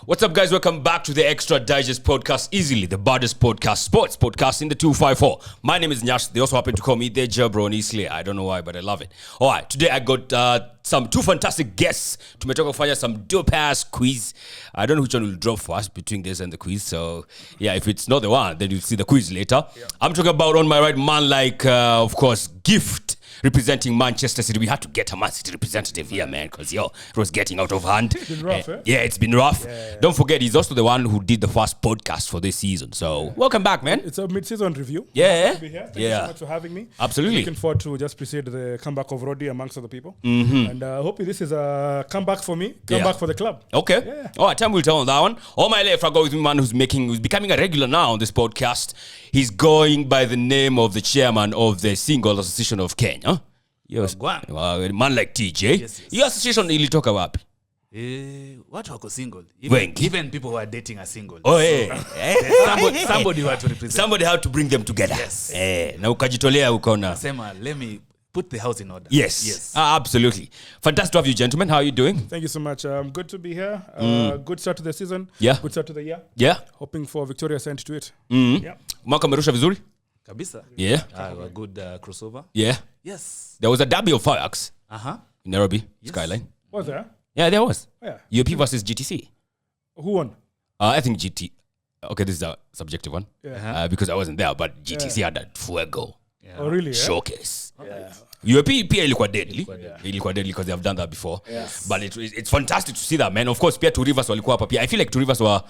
What's up, guys? Welcome back to the Extra Digest podcast, easily the baddest podcast, sports podcast in the 254. My name is Nyash. They also happen to call me the Jabroni Slay. I don't know why, but I love it. All right, today I got two fantastic guests to talk about some dope-ass quiz. I don't know which one will drop first between this and the quiz. So, yeah, if it's not the one, then you'll see the quiz later. Yeah. I'm talking about on my right, man like, of course, Gift. Representing Manchester City. We had to get a Man City representative here, man, because it was getting out of hand. It's been rough, eh? Yeah, it's been rough. Yeah. Don't forget, he's also the one who did the first podcast for this season. So, welcome back, man. It's a mid-season review. Yeah. To be here. Thank you so much for having me. Absolutely. Looking forward to just precede the comeback of Roddy amongst other people. Mm-hmm. And hopefully this is a comeback for me, comeback for the club. Okay. Yeah. All right, time will tell on that one. On my left, I go with a man who's becoming a regular now on this podcast. He's going by the name of the chairman of the Single Association of Kenya. Yes. Man like TJ. Yes. Your association ilitoka wapi? Watu wako single. Even people who are dating are single. Oh, hey. Somebody had to represent. Somebody had to bring them together. Yes. Na ukajitolea ukaona. Sema, let me put the house in order. Yes. Absolutely. Fantastic to have you, gentlemen. How are you doing? Thank you so much. Good to be here. Good start to the season. Yeah. Good start to the year. Yeah. Hoping for Victoria's end to it. Yeah. Mwaka umerusha vizuri? Kabisa. Yeah. A good crossover. Yeah. Yes. There was a derby of fireworks. In Nairobi, yes. Skyline. Was there? Yeah, there was. Yeah. UP versus GTC. Who won? I think GT. Okay, this is a subjective one. Yeah. Because I wasn't there, but GTC had a fuego Oh, really? showcase. Yeah. UP pia ilikuwa deadly. Ilikuwa deadly because they have done that before. Yes. But it's fantastic to see that, man. Of course, pia Two Rivers walikuwa hapa pia. I feel like Two Rivers were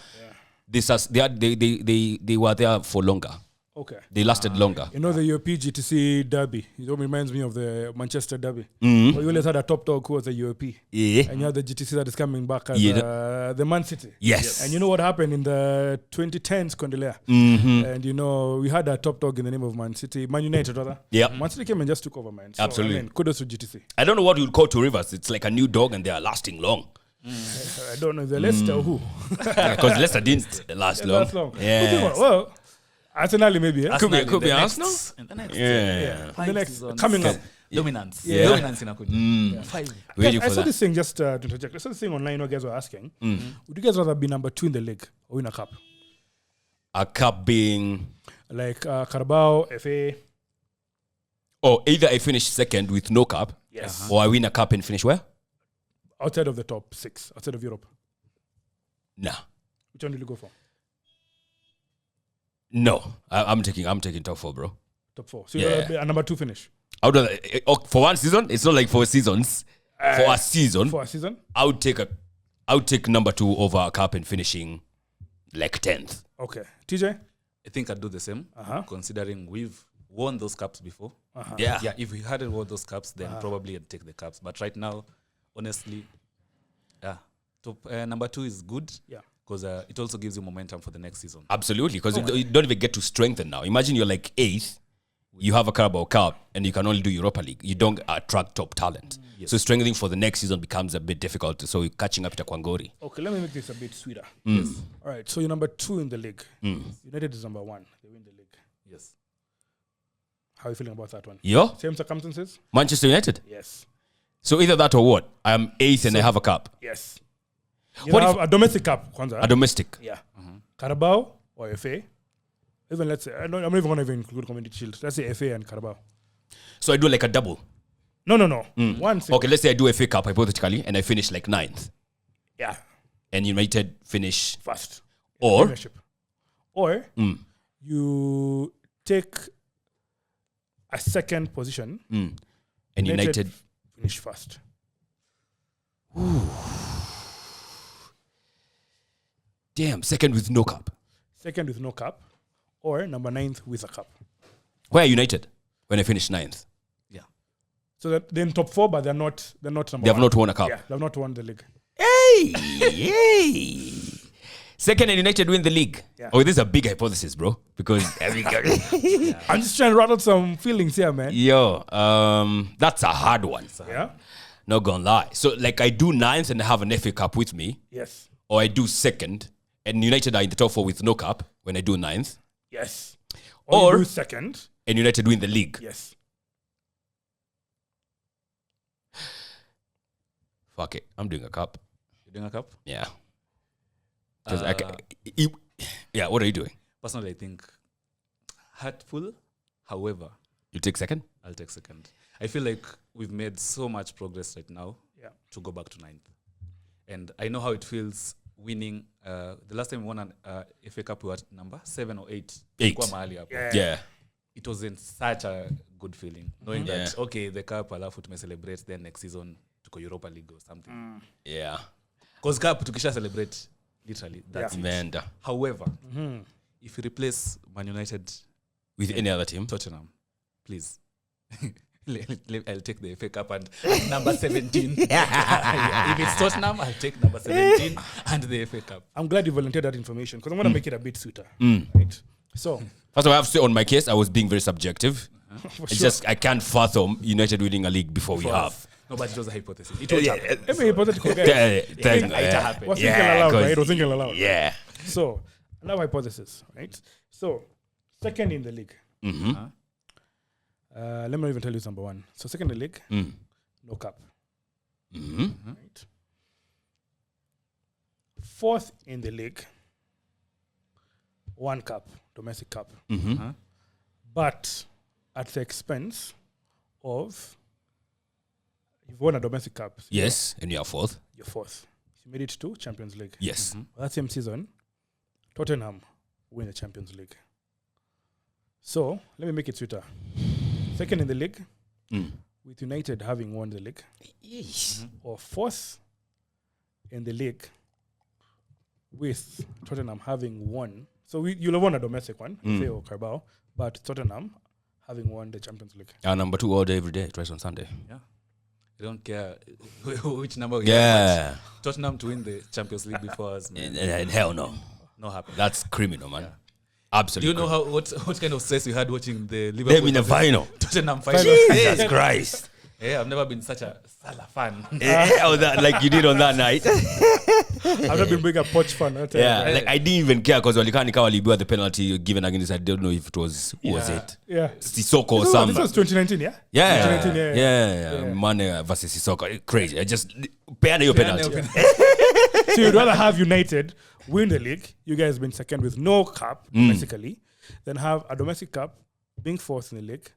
they were there for longer. Okay. They lasted longer. You know the UP GTC derby. It reminds me of the Manchester derby. Mm-hmm. Where you always had a top dog who was the UAP. Yeah. And you had the GTC that is coming back as the Man City. Yes. And you know what happened in the 2010s, Condelea? Mm-hmm. And you know, we had a top dog in the name of Man City, Man United rather. Yeah. Man City came and just took over, man. So, absolutely. I mean, kudos to GTC. I don't know what you'd call Two Rivers. It's like a new dog and they are lasting long. I don't know. The Leicester who? Because Leicester didn't last long. Yeah. Well, Arsenal maybe. Yeah? Could be Arsenal. And the next. Yeah. The next coming up. Dominance. Yeah. Dominance inakuja. 5. Waiting I for saw that. this thing just to interject. I saw this thing online. You guys were asking, would you guys rather be number 2 in the league or win a cup? A cup being... Like Carabao, FA. Or either I finish second with no cup. Yes. Or I win a cup and finish where? Outside of the top 6, outside of Europe. Nah. Which one will you go for? No. I'm taking top 4, bro. Top 4. So you're a number 2 finish. I would for one season, it's not like 4 seasons. For a season, I would take number 2 over a cup and finishing like 10th. Okay. TJ? I think I'd do the same, considering we've won those cups before. Yeah. Yeah, if we hadn't won those cups, then probably I'd take the cups. But right now, honestly, number 2 is good. Yeah. Because it also gives you momentum for the next season. Absolutely, because you don't even get to strengthen now. Imagine you're like 8th, you have a Carabao Cup, and you can only do Europa League. You don't attract top talent. Yes. So strengthening for the next season becomes a bit difficult. So you're catching up to Kwangori. Okay, let me make this a bit sweeter. Yes. All right, so you're number 2 in the league. United is number 1. They win the league. Yes. How are you feeling about that one? Yo? Same circumstances? Manchester United? Yes. So either that or what? I'm 8th and I have a cup. Yes. What if a domestic cup, Kwanzaa? a domestic? Yeah. Carabao or FA? Even let's say, I'm not even going to include Community Shield. Let's say FA and Carabao. So I do like a double. No. One single. Okay, let's say I do FA Cup hypothetically and I finish like 9th. Yeah. And United finish First. Or Premiership. Or you take a second position and United finish first. Damn, second with no cup. Second with no cup. Or number 9th with a cup. Where are United when I finish 9th? Yeah. So that they're in top 4, but they're not number 1. They have not won a cup. Yeah, they have not won the league. Hey! Second and United win the league. Yeah. Oh, this is a big hypothesis, bro. Because I'm just trying to rattle some feelings here, man. that's a hard one. Yeah? Not gonna lie. So, like, I do 9th and I have an FA Cup with me. Yes. Or I do 2nd and United are in the top 4 with no cup when I do 9th. Yes. Or Or- you do second. And United win the league. Yes. Fuck it. I'm doing a cup. You're doing a cup? Yeah. Because yeah, what are you doing? Personally, I think hurtful. However, You take second? I'll take second. I feel like we've made so much progress right now Yeah. to go back to 9th. And I know how it feels winning. The last time we won an FA Cup, we were at number 7 or 8. Eight. Kwa mahali hapo. Yeah. Yeah. It wasn't such a good feeling knowing that, Yeah. okay, the cup, alafu celebrate, then next season tuko Europa League or something. Yeah. Because cup, tukisha celebrate, literally, that's it. Manda. However, if you replace Man United, With any other team? Tottenham, please. I'll take the FA Cup and number 17. If it's Tottenham, I'll take number 17 and the FA Cup. I'm glad you volunteered that information because I'm going to make it a bit sweeter. Right? So, First of all, I have to say on my case, I was being very subjective. for It's sure. just I can't fathom United winning a league before we have. No, but it was a hypothesis. It won't happen. Every hypothetical guy. It happened. Was thinking aloud, 'cause- right? It was thinking aloud. Yeah. So, another hypothesis, right? So, second in the league. Let me not even tell you number one. So, second in the league, no cup. Right? Fourth in the league, one cup, domestic cup. But at the expense of, you've won a domestic cup. So Yes. And you are fourth. you're fourth. You made it to Champions League. Yes. That same season, Tottenham win the Champions League. So, let me make it sweeter. Second in the league, with United having won the league, or fourth in the league with Tottenham having won. So, you'll have won a domestic one, FA or Carabao, but Tottenham having won the Champions League. Number 2 all day, every day, twice on Sunday. Yeah. I don't care which number we Yeah. have. But Tottenham to win the Champions League before us, man. Hell no. No happen. That's criminal, man. Do Absolutely. you know what kind of stress we had watching the Them Liverpool in the final. Tottenham final? Jesus Christ. Yeah, I've never been such a Salah fan. Yeah, that, like you did on that night. I've not been being a Poch fan. I'll tell you. Yeah, like I didn't even care because Walikani walibiwa the penalty given against. I don't know if it was who was it Yeah. Sissoko or This something. was 2019, yeah? Yeah, 2019, yeah. Mane versus Sissoko, crazy. I just peana your penalty. So you'd rather have United win the league, you guys been second with no cup, basically, than have a domestic cup, being fourth in the league,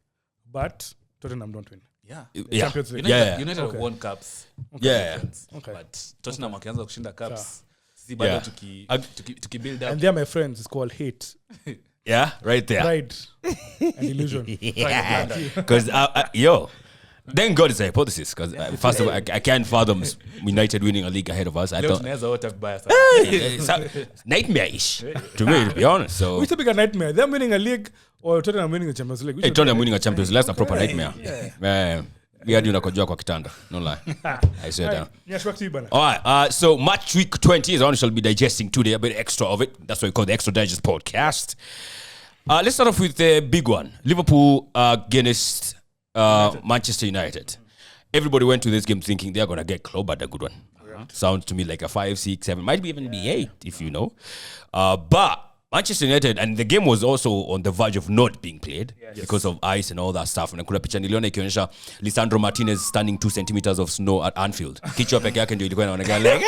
but Tottenham don't win. Yeah. Yeah, Champions League. yeah, United Okay. have won cups. yeah. Okay. But Tottenham wakianza kushinda cups. Sisi Yeah. bado tuki-build up. And they're my friends. It's called hate, Yeah, right there. pride, and illusion. Because yo, thank God it's a hypothesis. Because first of all, I can't fathom United winning a league ahead of us. I Leo thought tunaweza wote vibaya sana. nightmare-ish to me, to be honest. So Which is a bigger nightmare? Them winning a league or Tottenham winning the Champions League? Which is Tottenham winning a Champions League, that's a proper nightmare. We had unakojua kwa kitanda. No lie. I swear down. Yeah, back to you, Bana. All right, so match week 20 is on. Shall be digesting today a bit extra of it. That's why we call the Extra Digest podcast. Let's start off with the big one: Liverpool against Manchester United. Everybody went to this game thinking they're gonna get clobbered a good one. Sounds to me like a 5, 6, 7, might even be 8 if you know. But Manchester United, and the game was also on the verge of not being played because of ice and all that stuff. And kuna picha niliona ikionyesha Lisandro Martinez standing 2 centimeters of snow at Anfield. Kichwa peke yake ndio ilikuwa inaonekana like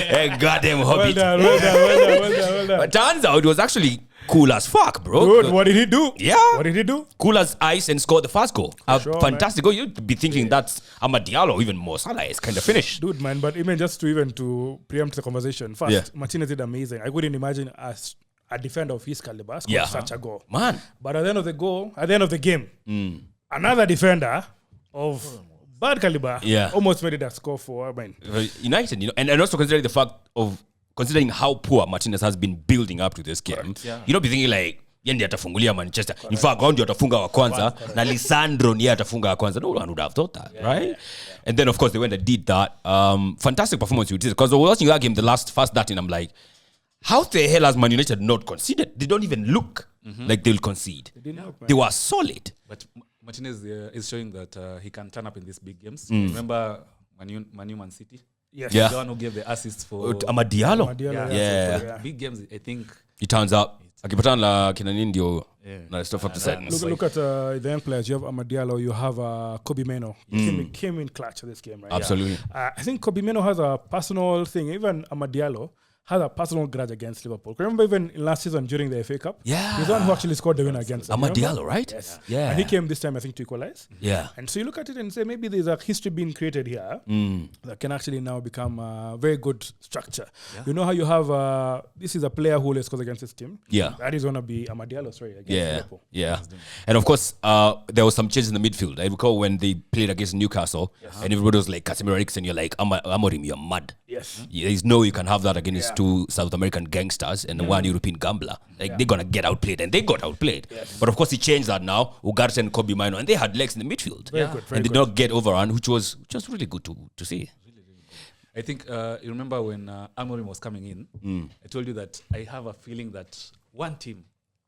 hey, goddamn Well hobbit. done, well done, well done, well done, well done. But turns out it was actually cool as fuck, bro. Good. What did he do? Yeah. What did he do? Cool as ice and scored the first goal. A sure, fantastic goal. You'd be thinking that's Amad Diallo, even more Salah is kind of finished. Dude, man, but even just to preempt the conversation, first, Yeah. Martinez did amazing. I couldn't imagine as a defender of his caliber scored Yeah. such a goal. Man. But at the end of the game, another defender of bad caliber almost made it a score for United, you know, and also considering the fact of considering how poor Martinez has been building up to this game, you don't be thinking like yendi atafungulia Manchester. In fact, ndio atafunga wa kwanza na Lisandro ndiye atafunga wa kwanza. No one would have thought that, right? And then of course they went and did that. Fantastic performance with this because I was watching that game the first 13 I'm like, how the hell has Man United not conceded? They don't even look like they'll concede. They were solid. But Martinez is showing that he can turn up in these big games. Remember Man City? Yes. Yeah. The one who gave the assist for Amad Diallo. Diallo, for Yeah. the big games. I think It turns up. Akipatana na kina nini ndio Yeah. na stuff up to sentence. Look at the young players. You have Amadialo, you have Kobe Meno. He came in clutch of this game, right? Absolutely. I think Kobe Meno has a personal thing. Even Amadialo has a personal grudge against Liverpool. Remember even in last season during the FA Cup? Yeah. He's the one who actually scored the winner against them. remember? Amadialo, right? Yes. Yeah. And he came this time, I think, to equalize. Yeah. And so you look at it and say, maybe there's a history being created here that can actually now become a very good structure. Yeah. You know how you have, this is a player who always scores against his team. Yeah. That is going to be Amadialo, sorry, against Yeah, Liverpool. yeah, and of course, there was some changes in the midfield. I recall when they played against Newcastle, and everybody was like, Casemiro Eriksen, you're like, Amorim, you're mad. Yes. There's no way you can have that against two South American gangsters and one European gambler. Like, they're going to get outplayed, and they got outplayed. Yes. But of course, he changed that now. Ugarte and Kobe Mino, and they had legs in the midfield. Very good, very and did good. not get overrun, which was just really good to see. I think you remember when Amorim was coming in, I told you that I have a feeling that one team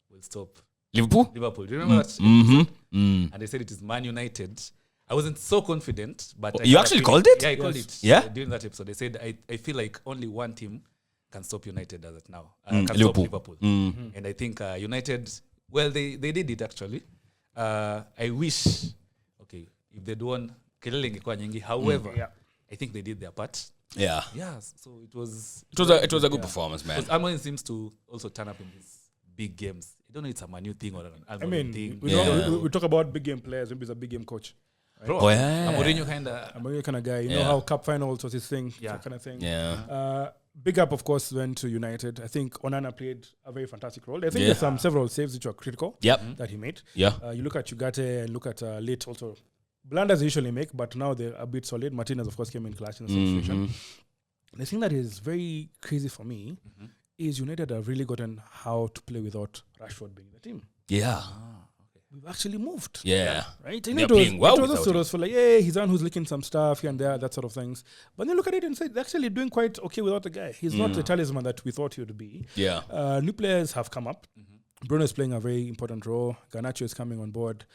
will stop Liverpool? Liverpool. Do you remember that? Mm-hmm. And they said it is Man United. I wasn't so confident, but I You had a actually feeling- called it? Yeah, I called Yes. it. Yeah? During that episode, they said I feel like only one team can stop United as of now. Liverpool. Stop Liverpool. And I think United, well, they did it actually. I wish, okay, if they'd won, kelele ingekuwa nyingi. However, Yeah. I think they did their part. Yeah. Yeah, so it was. It was a good performance, man. Because Amorim seems to also turn up in these big games. I don't know if it's a Manu thing or an I Alvaro mean, thing. we, Yeah. know, we talk about big game players. Maybe he's a big game coach. Bro, Oh, yeah. Mourinho kind of. I'm a kind of guy. You Yeah. know how cup finals was his thing, Yeah. that kind of thing. Yeah. Big up, of course, went to United. I think Onana played a very fantastic role. I think Yeah. there's several saves which were critical Yep. that he made. Yeah. You look at Ugarte and look at Late also. Blunders they usually make, but now they're a bit solid. Martinez, of course, came in clutch in the situation. The thing that is very crazy for me is United have really gotten how to play without Rashford being in the team. Yeah. We've actually moved. Yeah. Right? They're playing well it was without sort him. of for like, yeah, he's the one who's licking some stuff here and there, that sort of things. But then look at it and say they're actually doing quite okay without the guy. He's not the talisman that we thought he would be. Yeah. New players have come up. Bruno is playing a very important role. Garnacho is coming on board.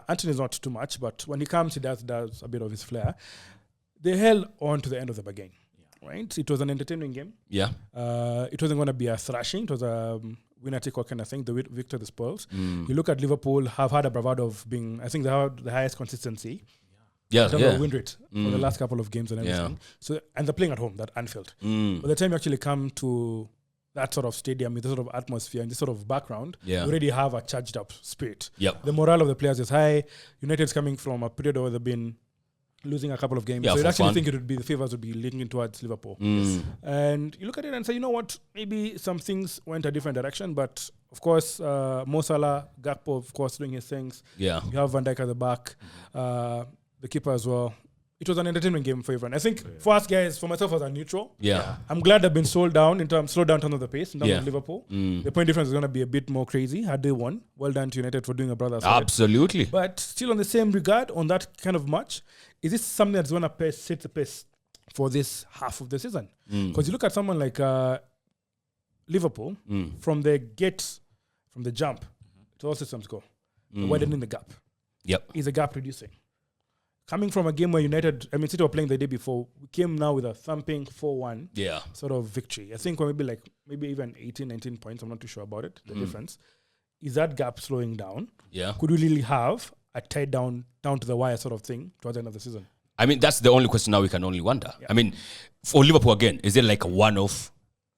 Anthony is not too much, but when he comes, he does a bit of his flair. They held on to the end of the bargain. Right? It was an entertaining game. Yeah. It wasn't going to be a thrashing. It was a winner-take-all kind of thing. The victor, the spoils. You look at Liverpool, have had a bravado of being, I think they have the highest consistency Yeah. in terms Yeah. of win rate for the last couple of games and everything. So, and they're playing at home, that Anfield. By the time you actually come to that sort of stadium with this sort of atmosphere and this sort of background, Yeah. you already have a charged up spirit. Yep. The morale of the players is high. United's coming from a period where they've been losing a couple of games. Yeah, So you'd for actually fun. think it would be the favors would be leaning towards Liverpool. And you look at it and say, you know what, maybe some things went a different direction, but of course, Mo Salah, Gakpo, of course, doing his things. Yeah. You have Van Dijk at the back, the keeper as well. It was an entertainment game for everyone. I think for us guys, for myself as a neutral, Yeah. I'm glad they've been slowed down in terms of the pace in terms Yeah. of Liverpool. The point difference is going to be a bit more crazy had they won. Well done to United for doing a brother solid. Absolutely. But still on the same regard, on that kind of match, is this something that's going to set the pace for this half of the season? Because you look at someone like Liverpool, from the jump, to all systems go. Widening the gap. Yep. Is a gap reducing. Coming from a game where City were playing the day before, we came now with a thumping 4-1 Yeah. sort of victory. I think we're maybe even 18, 19 points. I'm not too sure about it, the difference. Is that gap slowing down? Yeah. Could we really have a tied down to the wire sort of thing towards the end of the season? I mean, that's the only question now we can only wonder. I mean, for Liverpool again, is it like a one-off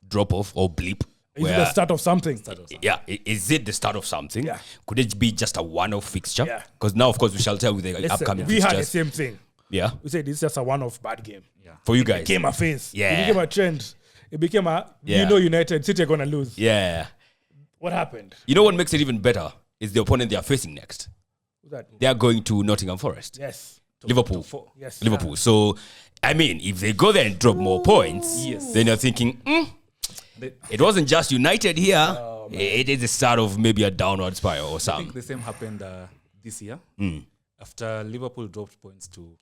drop-off or bleep? Is it the start of something? Yeah, is it the start of something? Yeah. Could it be just a one-off fixture? Yeah. Because now, of course, we shall tell with the Listen, upcoming we had the fixtures. same thing. Yeah, We said it's just a one-off bad game. for you It guys. became a phase. Yeah. It became a trend. It became Yeah. United, City are going to lose. Yeah. What happened? You know what makes it even better is the opponent they are facing next. Who's that? They are going to Nottingham Forest. Yes. Liverpool. Yes. Liverpool. So, I mean, if they go there and drop more points, Yes. then you're thinking, it wasn't just United here. It is the start of maybe a downward spiral or I think something. the same happened this year. After Liverpool dropped points to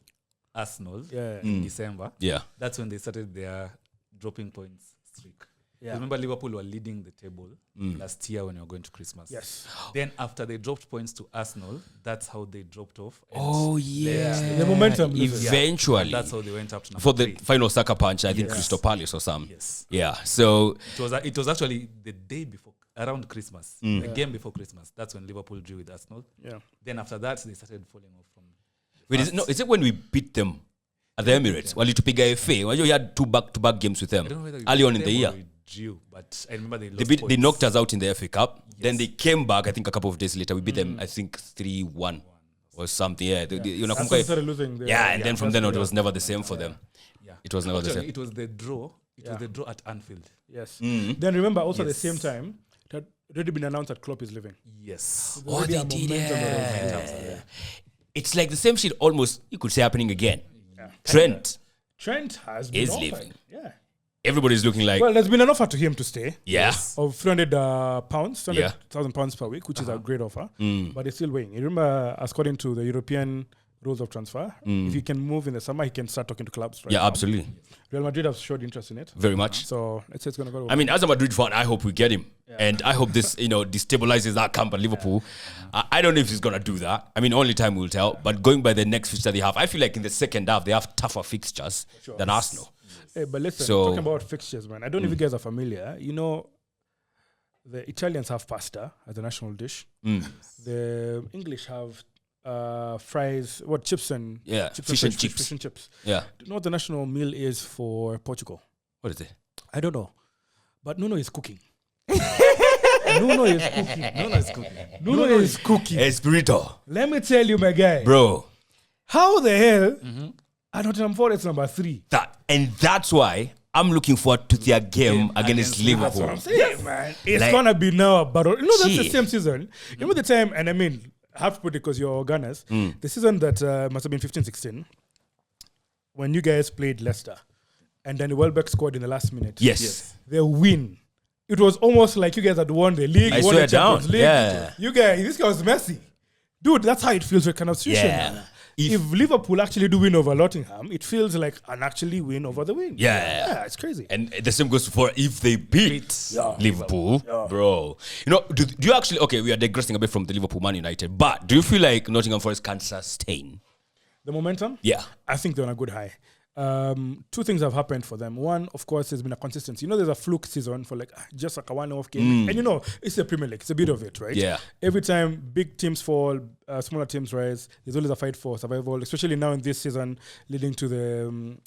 Arsenal Yeah. in December. Yeah. That's when they started their dropping points streak. Yeah. Remember, Liverpool were leading the table last year when you were going to Christmas. Yes. Then after they dropped points to Arsenal, that's how they dropped off. And Oh, yeah. The momentum loses. Eventually. and that's how they went up to number For the 3. final sucker punch, I think Yes. Crystal Palace or something. Yes. Yeah. So, It was actually the day before around Christmas, the game before Christmas. That's when Liverpool drew with Arsenal. Yeah. Then after that, they started falling off from. Wait, is it when we beat them at the Emirates? Well, to pick a FA. Well, you had 2 back-to-back games with them I don't know whether we early on in beat the them year. or we drew, but I remember they They, lost they points. knocked us out in the FA Cup. Then they came back, I think, a couple of days later. We beat them, I think, 3-1 or something. Yeah. You know, Arsenal started losing. and then from then on, it was never the same for them. Yeah. It was never the Actually, same. it was the draw. It was the draw at Anfield. Yes. Mm. Then remember also at Yes. the same time, it had already been announced that Klopp is leaving. Yes. Oh, Already they a did, momentum yeah. It's like the same shit almost, you could say, happening again. Trent, Trent has been Is offered. leaving. Yeah. everybody's looking like, Well, there's been an offer to him to stay yeah. of 300 pounds, Yeah. 300,000 pounds per week, which is a great offer. But he's still waiting. You remember, according to the European rules of transfer, if he can move in the summer, he can start talking to clubs. Right Yeah, now. absolutely. Real Madrid have showed interest in it. Very much. So let's say it's going to go. I mean, as a Madrid fan, I hope we get him. And I hope this, destabilizes that camp at Liverpool. I don't know if he's going to do that. I mean, only time will tell. But going by the next fixture they have, I feel like in the second half, they have tougher fixtures than Arsenal. Hey, but listen, So- talking about fixtures, man. I don't know if you guys are familiar. You know, the Italians have pasta as a national dish. The English have fries, chips and Yeah, chips fish and chips. Fish and chips. Yeah. Do you know what the national meal is for Portugal? What is it? I don't know, but Nuno is cooking. Nuno is cooking. No, it's good. Nuno is cooking. Espirito. Let me tell you, my guy. Bro. How the hell? I Nottingham Forest number 3. That's why I'm looking forward to their game against against Liverpool. Liverpool. That's what I'm saying, man. It's Like- gonna be now a battle. You know, that's the Gee. same season. You remember the time, and I mean, I have to put it because you're Gunners. The season that must have been 15-16, when you guys played Leicester, and then the Welbeck scored in the last minute. Yes. They win. It was almost like you guys had won the league, I won swear the Champions down. League. Yeah. You guys, this guy was messy. Dude, that's how it feels with kind of situation. Yeah. If Liverpool actually do win over Nottingham, it feels like an actually win over the win. Yeah. it's crazy. And the same goes for if they beat Liverpool, bro. Do you actually, okay, we are digressing a bit from the Liverpool Man United, but do you feel like Nottingham Forest can sustain? The momentum? Yeah. I think they're on a good high. 2 things have happened for them. One, of course, there's been a consistency. There's a fluke season for just like a one-off game. And it's the Premier League. It's a bit of it, right? Yeah. Every time big teams fall, smaller teams rise, there's always a fight for survival, especially now in this season leading to the,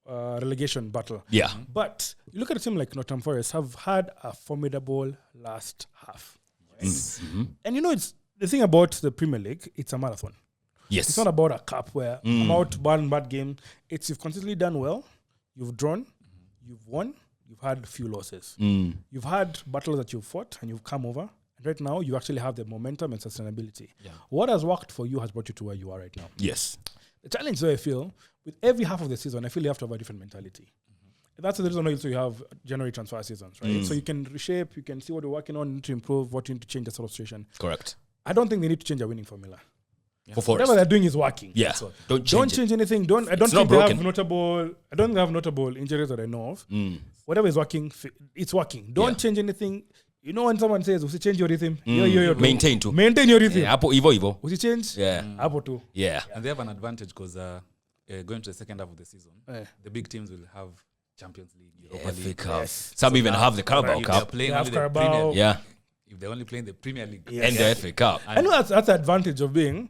relegation battle. Yeah. But you look at a team like Nottingham Forest have had a formidable last half. Right? And it's the thing about the Premier League, it's a marathon. Yes. It's not about a cup where I'm out one bad game. It's you've consistently done well, you've drawn, you've won, you've had few losses. You've had battles that you've fought and you've come over. And right now, you actually have the momentum and sustainability. Yeah. What has worked for you has brought you to where you are right now. Yes. The challenge, though, I feel, with every half of the season, I feel you have to have a different mentality. That's the reason why also you have January transfer seasons, right? So you can reshape, you can see what you're working on to improve, what you need to change, that sort of situation. Correct. I don't think they need to change a winning formula. For Forest. Whatever they're doing is working. Yeah. Don't Don't change it. change anything. I don't It's not think they have broken. notable. I don't think they have notable injuries that I know of. Whatever is working, it's working. Don't Yeah. change anything. When someone says, "We change your rhythm," yo, Maintain too. Maintain your rhythm. Yeah, Apo, Evo. We change. Yeah. Apo too. Yeah. And they have an advantage because going to the second half of the season, Eh. the big teams will have Champions League, Europa FA League. Cup. Some even have the Carabao If they're Cup. playing They have only the Carabao. Premier League, Yeah. if they're only playing the Premier League, And the FA Cup. I know that's the advantage of being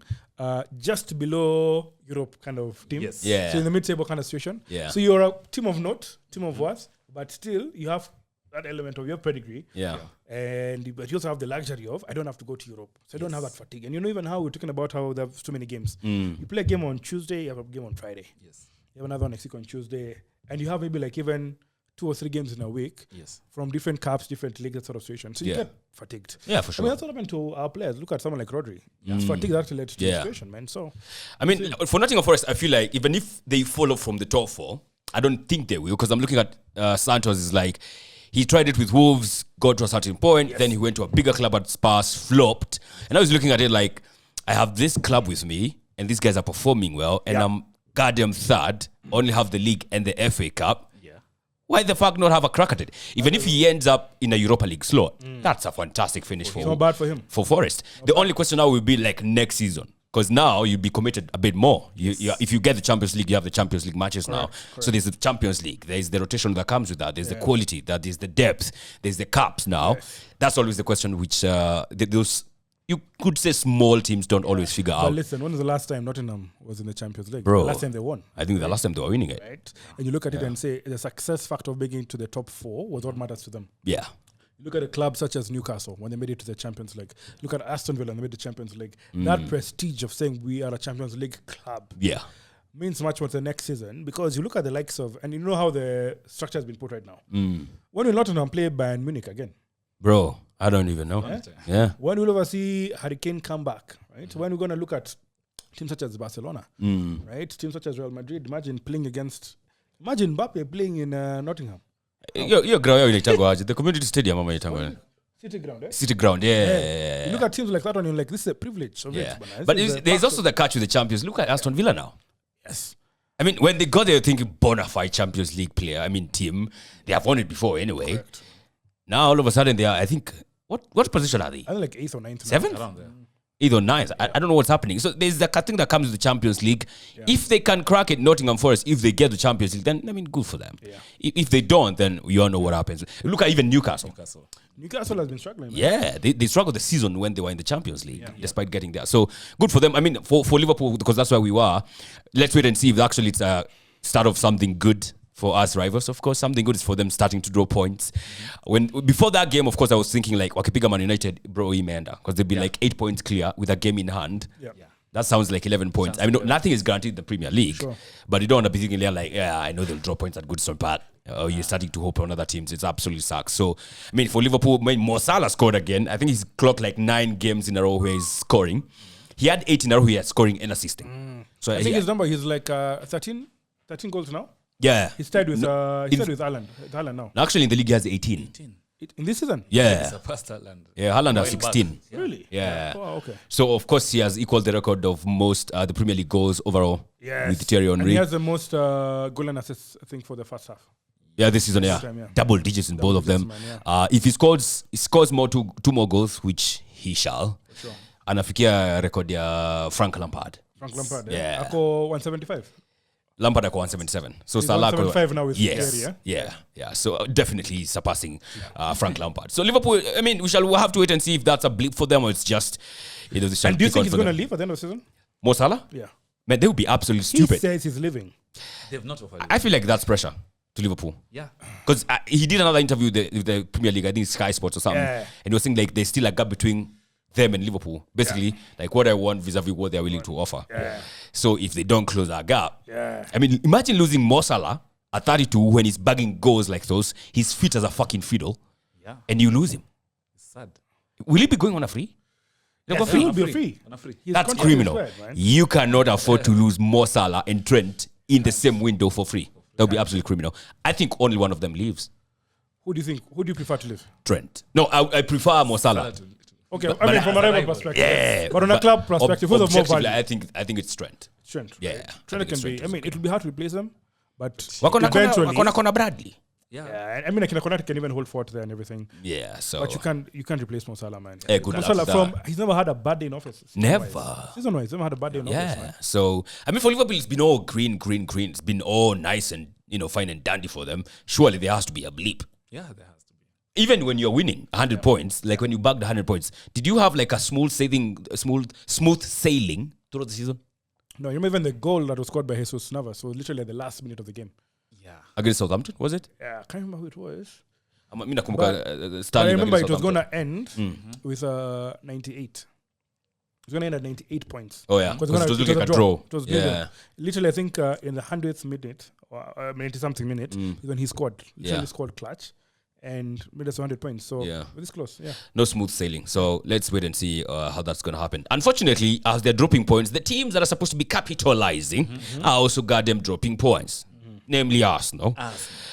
just below Europe kind of team. Yes. Yeah. So in the mid-table kind of situation. Yeah. So you're a team of note, team of worth, but still you have that element of your pedigree. Yeah. But you also have the luxury of I don't have to go to Europe, so I don't have that fatigue. And even how we're talking about how they have so many games. You play a game on Tuesday, you have a game on Friday. yes, You have another one next week on Tuesday, and you have maybe even 2 or 3 games in a week yes, from different cups, different leagues, that sort of situation. So you Yeah. get fatigued. Yeah, for I mean, sure. that's what happened to our players. Look at someone like Rodri. Fatigue actually led to the Yeah. situation, man. So I mean, for Nottingham Forest, I feel like even if they fall off from the top 4, I don't think they will, because I'm looking at Santos is like, he tried it with Wolves, got to a certain point, then he went to a bigger club at Spurs, flopped. And I was looking at it like, I have this club with me, and these guys are performing well, and I'm goddamn third, only have the league and the FA Cup. yeah, Why the fuck not have a crack at it? Even if he ends up in a Europa League slot, that's a fantastic finish it's not bad for him. for Forest. The only question now will be next season. Because now you'd be committed a bit more. If you get the Champions League, you have the Champions League matches now. So there's the Champions League. There's the rotation that comes with that. There's the quality. There's the depth. There's the cups now. That's always the question which those, you could say, small teams don't always figure But out. listen, when was the last time Nottingham was in the Champions League? Bro. The last time they won. I think the last time they were winning it. Right? And you look at it and say the success factor of being to the top 4 was what matters to them. Yeah. Look at a club such as Newcastle when they made it to the Champions League. Look at Aston Villa when they made the Champions League. That prestige of saying we are a Champions League club Yeah. means much more to the next season, because you look at the likes of, and you know how the structure has been put right now. When will Nottingham play Bayern Munich again? Bro, I don't even know. Yeah. When will we ever see Harry Kane come back? Right? When we're going to look at teams such as Barcelona, right? Teams such as Real Madrid. Imagine Mbappe playing in Nottingham. You're growing the community stadium, Mama Itangwa. City ground, eh? City ground, yeah. You look at teams like that and you're like, this is a privilege of Yeah. it. Man. But This is there's a also the catch with the champions. Look at Aston Villa now. yes. I mean, when they got there thinking bona fide Champions League player, team, they have won it before anyway. Correct. Now all of a sudden they are, I think, what position are they? I think like 8th or 9th. 7th? Around there. Either 9th. I don't know what's happening. So there's the thing that comes with the Champions League. If they can crack it, Nottingham Forest, if they get the Champions League, then, good for them. Yeah. If they don't, then you all know what happens. Look at even Newcastle. Newcastle has been struggling, man. Yeah, they struggled the season when they were in the Champions League, despite getting there. So good for them. For Liverpool, because that's where we were. Let's wait and see if actually it's a start of something good for us rivals. Of course, something good is for them starting to draw points. Before that game, of course, I was thinking like, Wakipiga Man United, bro, Imenda, because they'd be like 8 points clear with a game in hand. Yeah. That sounds like 11 points. Nothing is guaranteed in the Premier League, but you don't want to be thinking like, I know they'll draw points at Goodstone Park. Or you're starting to hope on other teams. It's absolutely sucks. So, for Liverpool, Mo Salah scored again. I think he's clocked like 9 games in a row where he's scoring. He had 8 in a row. He had scoring and assisting. So I think his number, he's like 13 goals now. Yeah. He's tied with Haaland. Haaland now. Actually, in the league, he has 18. In this season? Yeah. Surpassed Haaland. Yeah, Haaland has 16. Really? Yeah. Oh, okay. So, of course, he has equaled the record of most the Premier League goals overall with Thierry And he Henry. has the most goal and assists, I think, for the first half. Yeah, this season, This time, yeah. double digits in both of them. digits, man, If he scores more two more goals, which he shall, Sure. anafikia record ya Frank Lampard. Frank Lampard. Yeah. Ako 175. Lampard ako 177. So He's Salah 175 now with yes, Thierry, yeah. So definitely surpassing Frank Lampard. So Liverpool, we'll have to wait and see if that's a blip for them or it's just the And do you think he's going to leave at the end of the season? Mo Salah? Yeah. Man, they would be absolutely He stupid. says he's leaving. They've not offered. I feel like that's pressure to Liverpool. Yeah. Because he did another interview with the Premier League, I think Sky Sports or something. Yeah. And he was saying like there's still a gap between them and Liverpool. Basically, like what I want vis-a-vis what they're willing to offer. Yeah. So if they don't close that gap, Yeah. imagine losing Mo Salah at 32 when he's bagging goals like those. He's fit as a fucking fiddle. Yeah. And you lose him. It's sad. Will he be going on a free? They'll go He free? will be free. On a free. His That's contract is criminal. bad, man. You cannot afford to lose Mo Salah and Trent in the same window for free. That would be absolutely criminal. I think only one of them leaves. Who do you think? Who do you prefer to leave? Trent. No, I prefer Mo Salah. Okay, But from a rival rival. perspective. Yeah, But on a club perspective, who's of more objectively, value? I think it's Trent. Trent. Yeah, right? I Trent think can Trent be. is It will be hard to replace him, but Wakona eventually. Bradley. Yeah. Yeah, Konate can even hold fort there and everything. Yeah, so But you can't replace Mo Salah, man. Yeah, good Mo luck Salah with that. he's never had a bad day in office. Never. Season-wise, he's never had a bad day in office, yeah. man. So for Liverpool, it's been all green. It's been all nice and fine and dandy for them. Surely there has to be a blip. Yeah, there has to be. Even when you're winning 100 points, like when you bagged 100 points, did you have like a smooth sailing throughout the season No, you remember even the goal that was scored by Jesus Navas was literally at the last minute of the game. Yeah. against Southampton? Was it? Yeah, I can't remember who it was. Mimi nakumbuka But Sterling I remember it against was going Southampton. to end with 98. It was going to end at 98 points. Oh yeah, Because because it was looking like a draw. It was Yeah, literally, I think in the 100th minute, or 90-something minute, is when he scored. Literally scored clutch and made us 100 points. So Yeah. this close, yeah. no smooth sailing. So let's wait and see how that's going to happen. Unfortunately, as they're dropping points, the teams that are supposed to be capitalizing are also goddamn dropping points. Namely Arsenal.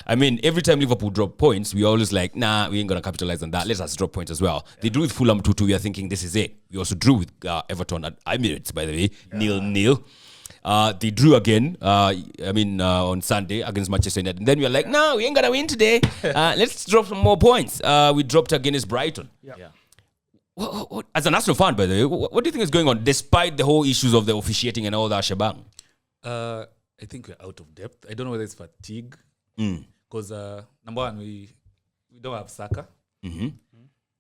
I mean, every time Liverpool drop points, we always like, nah, we ain't going to capitalize on that. Let us drop points as well. They drew with Fulham 2-2. We are thinking this is it. We also drew with Everton at Emirates, by the way. 0-0. They drew again, on Sunday against Manchester United. And then we are like, no, we ain't going to win today. Let's drop some more points. We dropped against Brighton. Yeah. As an Arsenal fan, by the way, what do you think is going on despite the whole issues of the officiating and all that shebang? I think we're out of depth. I don't know whether it's fatigue. Because number one, we don't have Saka.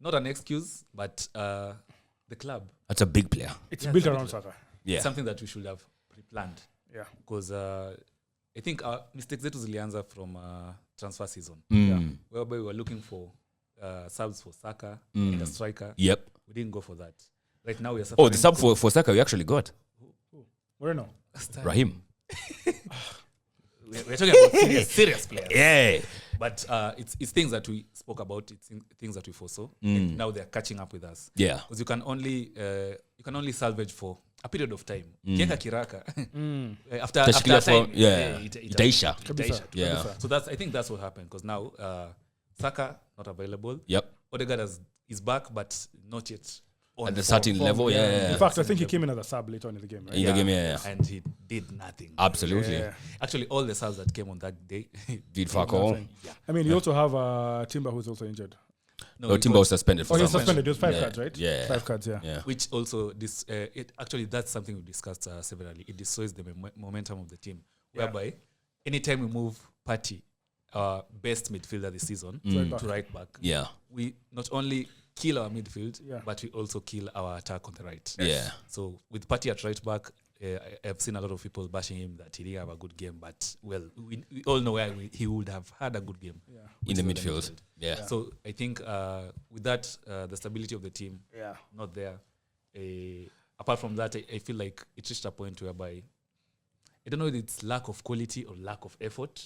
Not an excuse, but the club. That's a big player. It's built around Saka. Yeah. It's something that we should have pre-planned. Yeah. Because I think our mistakes zetu zilianza from transfer season. Whereby we were looking for subs for Saka and a striker. Yep. We didn't go for that. Right now we are suffering. Oh, the sub for Saka we actually got. Moreno. Raheem. We're talking about serious players. Yeah. But it's things that we spoke about. It's things that we foresaw. And now they're catching up with us. Yeah. Because you can only salvage for a period of time. Kieka kiraka. After Tashikilia a time, for- yeah. itaisha. Kabisa. Yeah. Kabisa. So I think that's what happened. Because now Saka not available. Yep. Odegaard is back, but not yet on At the form. certain level, yeah. In fact, I think he came in as a sub later on in the game, right? In the game, yeah. And he did nothing. Absolutely. Yeah. Actually, all the subs that came on that day. Did fuck all. I mean, you also have Timber who's also injured. No, Timber was suspended for Oh, he's some suspended. It was 5 Yeah. cards, right? Yeah. 5 cards, yeah. Yeah. Which also that's something we discussed severally. It destroys the momentum of the team. Whereby anytime we move Partey, our best midfielder this season, to right back, Yeah. we not only kill our midfield, Yeah. but we also kill our attack on the right. Yeah. So with Partey at right back, I've seen a lot of people bashing him that he didn't have a good game, but we all know where he would have had a good game In the which midfield. was Yeah. So I think with that, the stability of the team Yeah. not there. Apart from that, I feel like it reached a point whereby I don't know if it's lack of quality or lack of effort,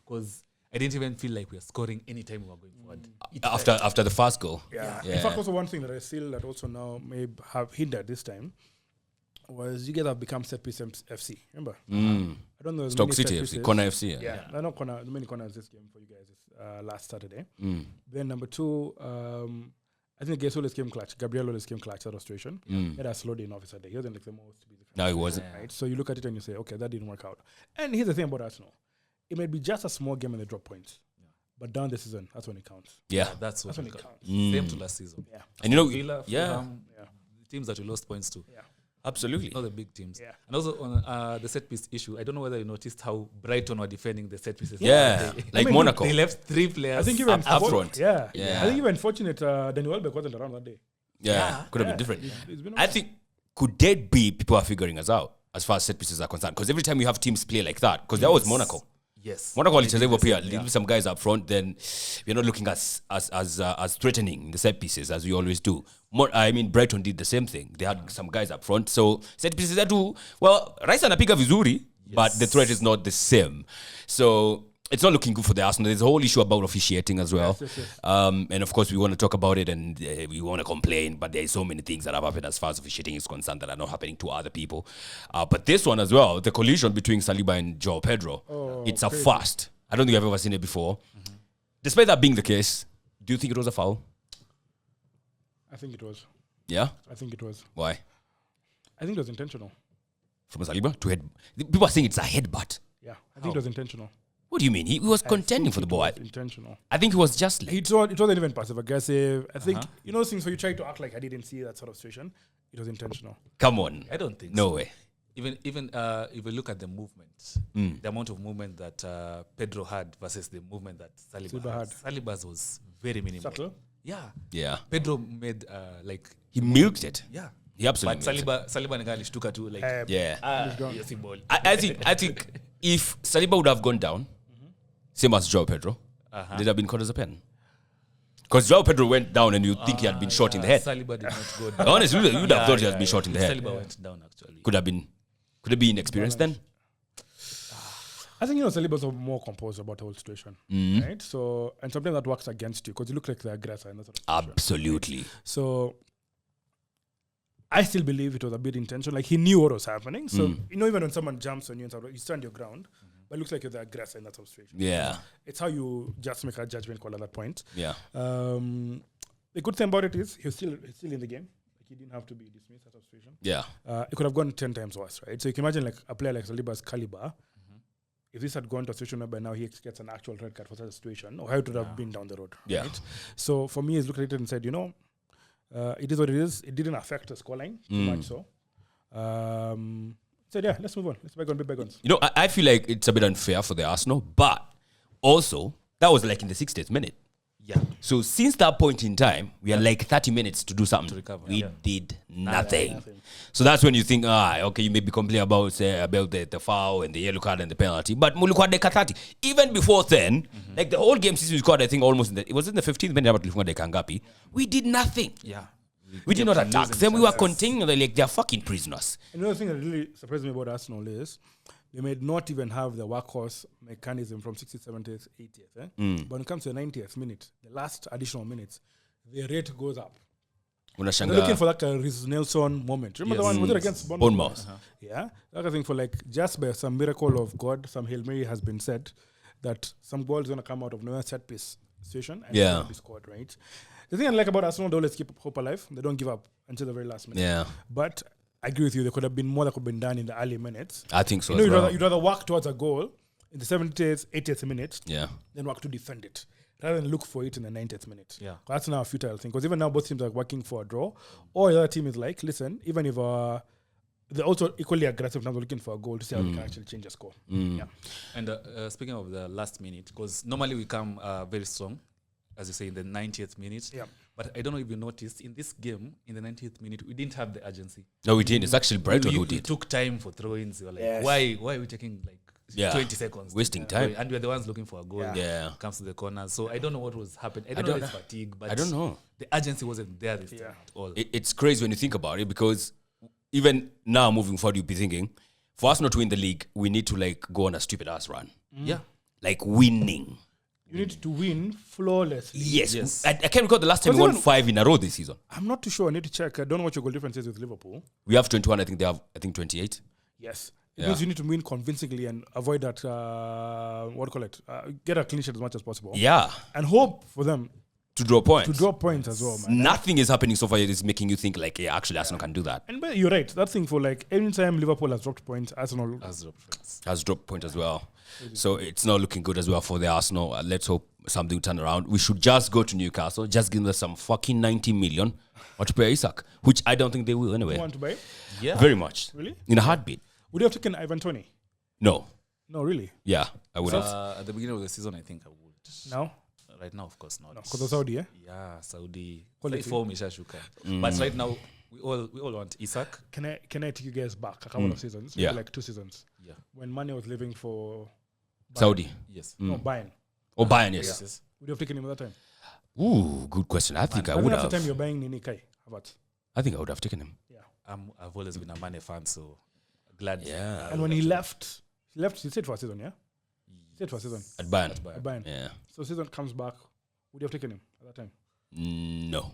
because I didn't even feel like we were scoring anytime we were going forward. After the first goal. Yeah. Yeah. In fact, also one thing that I feel that also now may have hindered this time was you guys have become set piece FC. Remember? I don't know. as Stoke many City set FC, pieces. Corner FC. Yeah, there are no many corners this game for you guys last Saturday. Then number 2, I think Guess always came clutch. Gabriel always came clutch that situation. He had a slow day in officer day. He wasn't like the most busy. No, it wasn't. Right? So you look at it and you say, okay, that didn't work out. And here's the thing about Arsenal. It might be just a small game and they drop points. But down the season, that's when it counts. Yeah. That's what That's when we it got. counts. Same to last season. Yeah. And you know, Villa, yeah, Fulham, the teams that we lost points to. Yeah. absolutely. Not the big teams. Yeah. And also on the set piece issue, I don't know whether you noticed how Brighton were defending the set pieces. Yeah, They- like I mean, Monaco. They left 3 players. I think even Up front. Yeah. Yeah. I think even fortunate Danny Welbeck wasn't around that day. Yeah, could have Yeah. been different. It's been I think, could that be people are figuring us out as far as set pieces are concerned? Because every time you have teams play like that, because that was Monaco. Yes. Monaco They did walicheza the pia, same, yeah. leave some guys up front, then we're not looking as threatening in the set pieces as we always do. I mean, Brighton did the same thing. They had some guys up front. So set pieces that do, well, Rice anapiga vizuri, but the threat is not the same. So it's not looking good for the Arsenal. There's a whole issue about officiating as well. Yes. And of course, we want to talk about it and we want to complain, but there's so many things that have happened as far as officiating is concerned that are not happening to other people. But this one as well, the collision between Saliba and Joao Pedro, it's a first. I don't think I've ever seen it before. Despite that being the case, do you think it was a foul? I think it was. Yeah? I think it was. Why? I think it was intentional. From Saliba to head. People are saying it's a headbutt. Yeah. I think it was intentional. What do you mean? He was contending think for the it ball. was intentional. I think he was just like, It wasn't even passive aggressive. I think, you know, things where you try to act like I didn't see that sort of situation. It was intentional. come on. I don't think No so. way. Even if we look at the movement, the amount of movement that Pedro had versus the movement that Saliba had. Saliba's was very minimal. Subtle. Yeah. Yeah. Pedro made He milked it. yeah. He absolutely But milked it. Saliba nigga alishtuka too like Yeah. yes, he ball. I think if Saliba would have gone down, same as Joao Pedro, they'd have been caught as a pen. Because Joao Pedro went down and you'd think he had been shot in the head. Saliba did not go down. Honestly, you'd have thought he had been shot in the head. Saliba went down actually. Could it be inexperienced then? I think, you know, Saliba's more composed about the whole situation. Right? So, and sometimes that works against you because you look like the aggressor in that sort of situation. Absolutely. So, I still believe it was a bit intentional. Like, he knew what was happening. So, you know, even when someone jumps on you and stuff, you stand your ground, but it looks like you're the aggressor in that sort of situation. Yeah. It's how you just make a judgment call at that point. Yeah. The good thing about it is he's still in the game. Like, he didn't have to be dismissed out of situation. Yeah. It could have gone 10 times worse, right? So you can imagine like a player like Saliba's caliber. If this had gone to a situation where by now he gets an actual red card for such a situation, or how it would have been down the road, Yeah. right? So for me, he's looked at it and said, you know, It is what it is. It didn't affect the scoreline too much so. So yeah, let's move on. Let's back on bygones. You know, I feel like it's a bit unfair for the Arsenal, but also that was like in the 60th minute. Yeah. So since that point in time, we had like 30 minutes to do something. recover, We yeah. did nothing. So that's when you think, okay, you may be complaining about the foul and the yellow card and the penalty, but Mulukwade 30. Even before then, like the whole game since we scored, I think almost it was in the 15th minute about Mulukwade Kangapi. We did nothing. Yeah. We did not attack them. We were containing them like they're fucking prisoners. Another thing that really surprised me about Arsenal is they may not even have the workhorse mechanism from 60th, 70th, 80th. But when it comes to the 90th minute, the last additional minutes, the rate goes up. They're looking Unashanga for like a Reece Nelson moment. Remember the one was it against Bournemouth. Yeah. Like I think for like just by some miracle of God, some Hail Mary has been said that some goal is going to come out of no set piece situation and Yeah. it's gonna be scored, right? The thing I like about Arsenal, they always keep hope alive. They don't give up until the very last minute. Yeah, But I agree with you. There could have been more that could have been done in the early minutes. I think so You know, as well. you'd rather work towards a goal in the 70th, 80th minute Yeah. than work to defend it, rather than look for it in the 90th minute. Yeah. That's now a futile thing. Because even now, both teams are working for a draw. Or the other team is like, listen, even if they're also equally aggressive now, looking for a goal to see how they can actually change the score. Yeah. And speaking of the last minute, because normally we come very strong, as you say, in the 90th minute. Yeah. But I don't know if you noticed, in this game, in the 90th minute, we didn't have the urgency. No, we didn't. It's actually Brighton who We did. took time for throw-ins. We were like, Yes. why are we taking like Yeah. 20 seconds? Wasting time. And we're the ones looking for a goal. Yeah. Yeah. Comes to the corner. So I don't know what was happening. I I don't know don't- if it's fatigue, but I don't know. the urgency wasn't there this time Yeah. at all. It's crazy when you think about it because even now moving forward, you'll be thinking, for us not to win the league, we need to like go on a stupid ass run. Yeah. Like winning. You need to win flawlessly. Yes. Yes. I can't recall the last time we won even- 5 in a row this season. I'm not too sure. I need to check. I don't know what your goal difference is with Liverpool. We have 21. I think they have, 28. Yes. It Yeah. means you need to win convincingly and avoid that, what do you call it? Get a clean sheet as much as possible. Yeah. And hope for them To draw points. to draw points as well, man. Nothing is happening so far that is making you think like, yeah, actually Arsenal can do that. And but you're right. That thing for like anytime Liverpool has dropped points, Arsenal. As the friends. Has dropped point as well. So it's not looking good as well for the Arsenal. Let's hope something will turn around. We should just go to Newcastle, just give them some fucking 90 million or to pay Isak, which I don't think they will anyway. Want to buy? Yeah. Very much. Really? In a heartbeat. Would you have taken Ivan Toney? No. No, really. Yeah, I would have. At the beginning of the season, I think I would. No, Right now, of course not. because of Saudi, eh? Yeah, Saudi. Quality. Form ishashuka. But right now, we all want Isak. Can I take you guys back a couple of seasons? Yeah. Maybe like 2 seasons. Yeah. When Mane was living for Saudi. Yes. no Bayern. Or Bayern, yes. Yes. Would you have taken him at that time? Ooh, good question. I think I When would that's the time have. you're buying Nini Kai. How about? I think I would have taken him. Yeah. I've always been a Mane fan, so glad. Yeah. And when he left, he stayed for a season, yeah? He stayed for a season At Bayern. at Bayern. Yeah. So season comes back. Would you have taken him at that time? No.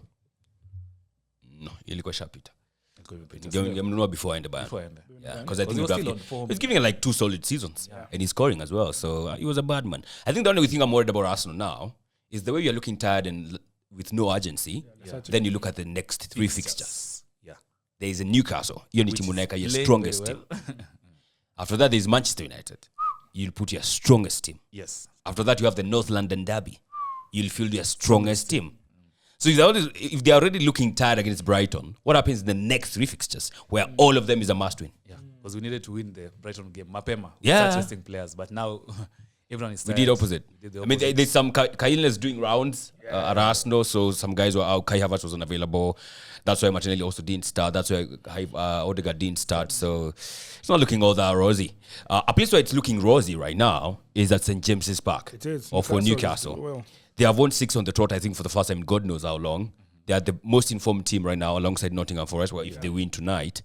No. Ilikuwa shapita. It could be better. Ngemnunua before aende Bayern. Before end. Yeah, Bayern? because I Because think he was we still drafted- on form. he's giving it like 2 solid seasons, Yeah. and he's scoring as well. So he was a bad man. I think the only thing I'm worried about Arsenal now is the way you're looking tired and with no urgency. Yeah. Then you look at the next 3 fixtures. Yeah. There is a Newcastle. You're Which team is Muneka, your playing strongest very team. well. After that, there's Manchester United. You'll put your strongest team. Yes. After that, you have the North London Derby. You'll field your strongest team. So if they're already looking tired against Brighton, what happens in the next 3 fixtures where all of them is a must win? Yeah. Because we needed to win the Brighton game. Mapema. Yeah. Start resting players, but now everyone is We tired. did opposite. We did the I mean, opposite. there's some Kailina's doing rounds at Arsenal, so some guys were out. Kai Havertz was unavailable. That's why Martinelli also didn't start. That's why Odegaard didn't start. So it's not looking all that rosy. A place where it's looking rosy right now is at St. James's Park. It is. Or for Newcastle is Newcastle. doing well. They have won 6 on the trot, I think, for the first time in God knows how long. They are the most informed team right now alongside Nottingham Forest, where if they win tonight,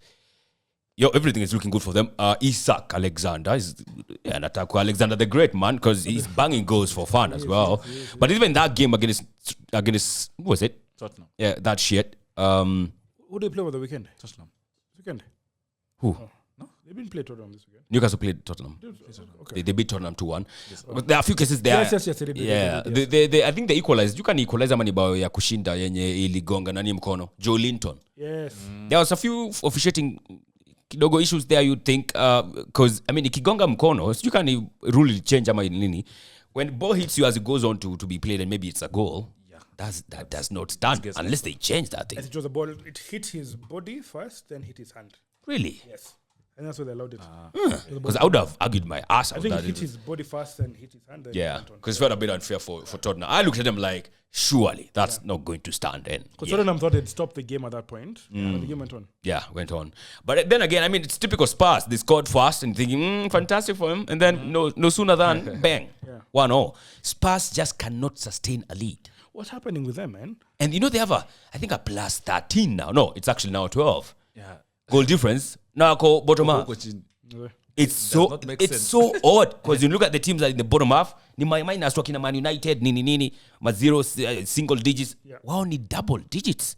everything is looking good for them. Isak Alexander is an attack. Alexander the Great, man, because he's banging goals for fun as well. But even that game against who was it? Tottenham. Yeah, that shit. Who do they play over the weekend? Tottenham. This weekend? Who? No, they didn't play Tottenham this weekend. Newcastle played Tottenham. Okay. They beat Tottenham 2-1. But there are a few cases there. Yes, they did. Yeah, They did. I think they equalized. You can equalize ama ni bao ya kushinda yenye iligonga nani mkono. Joe Linton. Yes. There was a few officiating kidogo issues there, you'd think, because I mean ikigonga mkono, you can rule change ama nini. When the ball hits you as it goes on to be played and maybe it's a goal, that does not stand unless they change that thing. As it was a ball, it hit his body first, then hit his hand. Really? Yes. And that's why they allowed it. Because I would have argued my ass I out think that. it hit his body first, then hit his hand. Then Yeah, it went on. because it felt a bit unfair for Tottenham. I looked at them like, surely that's not going to stand. And Because Tottenham thought they'd stopped the game at that point. But the game went on. yeah, went on. But then again, I mean, it's typical Spurs. They scored fast and thinking, fantastic for him. And then no sooner than, bang, 1-0. Spurs just cannot sustain a lead. What's happening with them, man? And you know, they have I think a plus 13 now. No, it's actually now 12. Yeah. Goal difference. Now go bottom half. Coaching. It's so not make it's sense. so odd because you look at the teams that are in the bottom half. Ni minus talking Man United, nini, ma zero single digits. Wow, need double digits,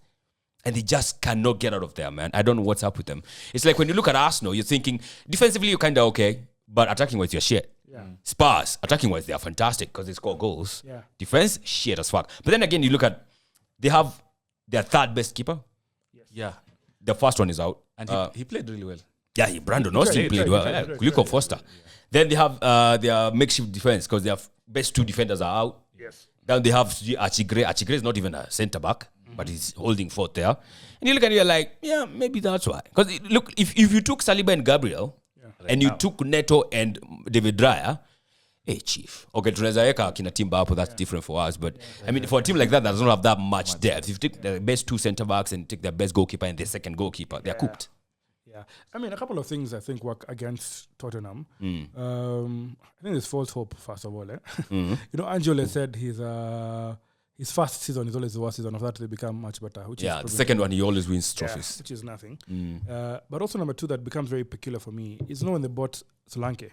and they just cannot get out of there, man. I don't know what's up with them. It's like when you look at Arsenal, you're thinking defensively you're kind of okay, but attacking wise you're shit. Yeah. Spurs attacking wise they are fantastic because they score goals. Yeah. Defense shit as fuck. But then again, you look at they have their third best keeper. Yeah. The first one is out. And he played really well. Yeah, Brandon Austin played well. he tried. Luke Foster. Then they have their makeshift defense because their best two defenders are out. Yes. Then they have Achigre. Achigre is not even a centre back, but he's holding forth there. And you look at it, you're like, yeah, maybe that's why. Because look, if you took Saliba and Gabriel, and you took Neto and David Raya, hey, chief. Okay, tunaweza weka kina Timber hapo, that's different for us. But I mean, for a team like that doesn't have that much depth. If you take the best two centre backs and take their best goalkeeper and their second goalkeeper, they're cooked. Yeah. I mean, a couple of things I think work against Tottenham. I think there's false hope, first of all. You know, Angelo said his first season is always the worst season. After that, they become much better. Which Yeah, is the second one, he always wins yeah, trophies. which is nothing. But also number two that becomes very peculiar for me is when they bought Solanke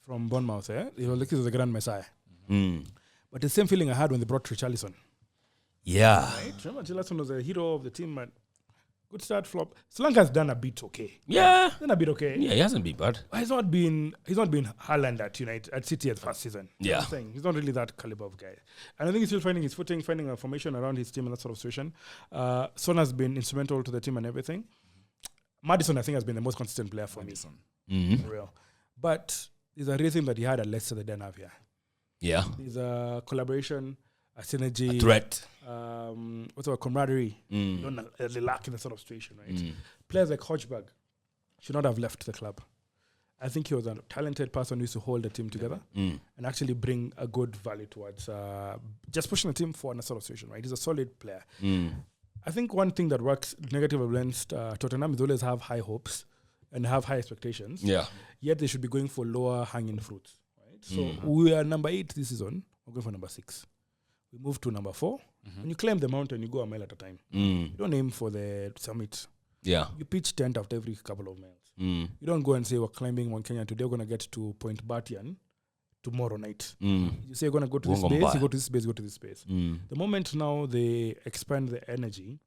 from Bournemouth. It was like he was a grand messiah. But the same feeling I had when they brought Richarlison. Yeah. Right? Remember, Richarlison was a hero of the team, but good start, flop. Solanke has done a bit okay. Yeah. Done a bit okay. Yeah, he hasn't been bad. But he's not been Haaland at United at City at first season. You know Yeah. what I'm saying? He's not really that caliber of guy. And I think he's still finding his footing, finding a formation around his team and that sort of situation. Son has been instrumental to the team and everything. Maddison, I think, has been the most consistent player for me. For real. But there's a reason that he had a Leicester they don't have here. Yeah. There's a collaboration, a synergy, Threat. what's our camaraderie. You don't they lack in that sort of situation, right? Players like Hodgberg should not have left the club. I think he was a talented person who used to hold the team together and actually bring a good value towards just pushing the team forward in that sort of situation, right? He's a solid player. I think one thing that works negative against Tottenham is always have high hopes and have high expectations. Yeah. Yet they should be going for lower hanging fruits, right? So we are number 8 this season. We're going for number 6. We move to number 4. When you climb the mountain, you go a mile at a time. You don't aim for the summit. Yeah. You pitch tent after every couple of miles. You don't go and say, we're climbing Mount Kenya today, we're going to get to Point Batian tomorrow night. You say you're going to go to this base, you go to this base, go to this base. The moment now they expand the energy,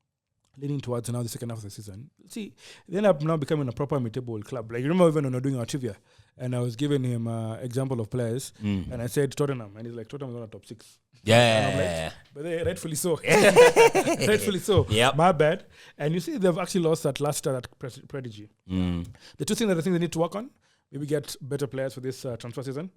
leaning towards now the second half of the season, see, they end up now becoming a proper mid-table club. Like, you remember even when we were doing our trivia, and I was giving him an example of players, and I said Tottenham, and he's like, Tottenham is on the top 6. Yeah. But they rightfully so. Rightfully so. Yep. My bad. And you see, they've actually lost that last star, that Prodigy. The two things that I think they need to work on, maybe get better players for this transfer season.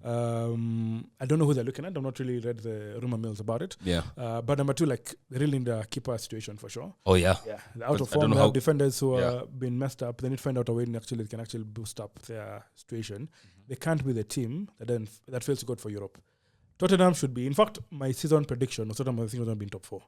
I don't know who they're looking at. I've not really read the rumor mills about it. Yeah. But number 2, like, they really need a keeper situation for sure. Oh, yeah. Yeah, they're out of I don't form. know They how- have defenders who yeah. are being messed up. They need to find out a way they can actually boost up their situation. They can't be the team that fails to go for Europe. Tottenham should be. In fact, my season prediction was Tottenham, I think, was going to be in top 4.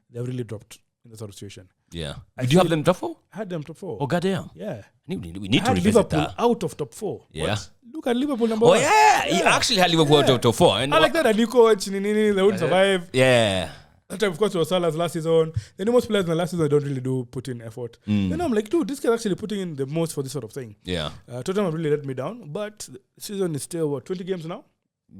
They've really dropped in that sort of situation. Yeah. I Did you have feel- them top 4? I had them top 4. Oh, goddamn. Yeah. We I need to had revisit Liverpool that. out of top 4. Yeah. What? Look at Liverpool number Oh, 1. yeah. He actually had Liverpool out of top 4. And I like that. A new coach, they wouldn't survive. Yeah. That time, of course, it was Salah's last season. Then most players in the last season don't really put in effort. Then I'm like, dude, this guy's actually putting in the most for this sort of thing. Yeah. Tottenham have really let me down, but the season is still, 20 games now?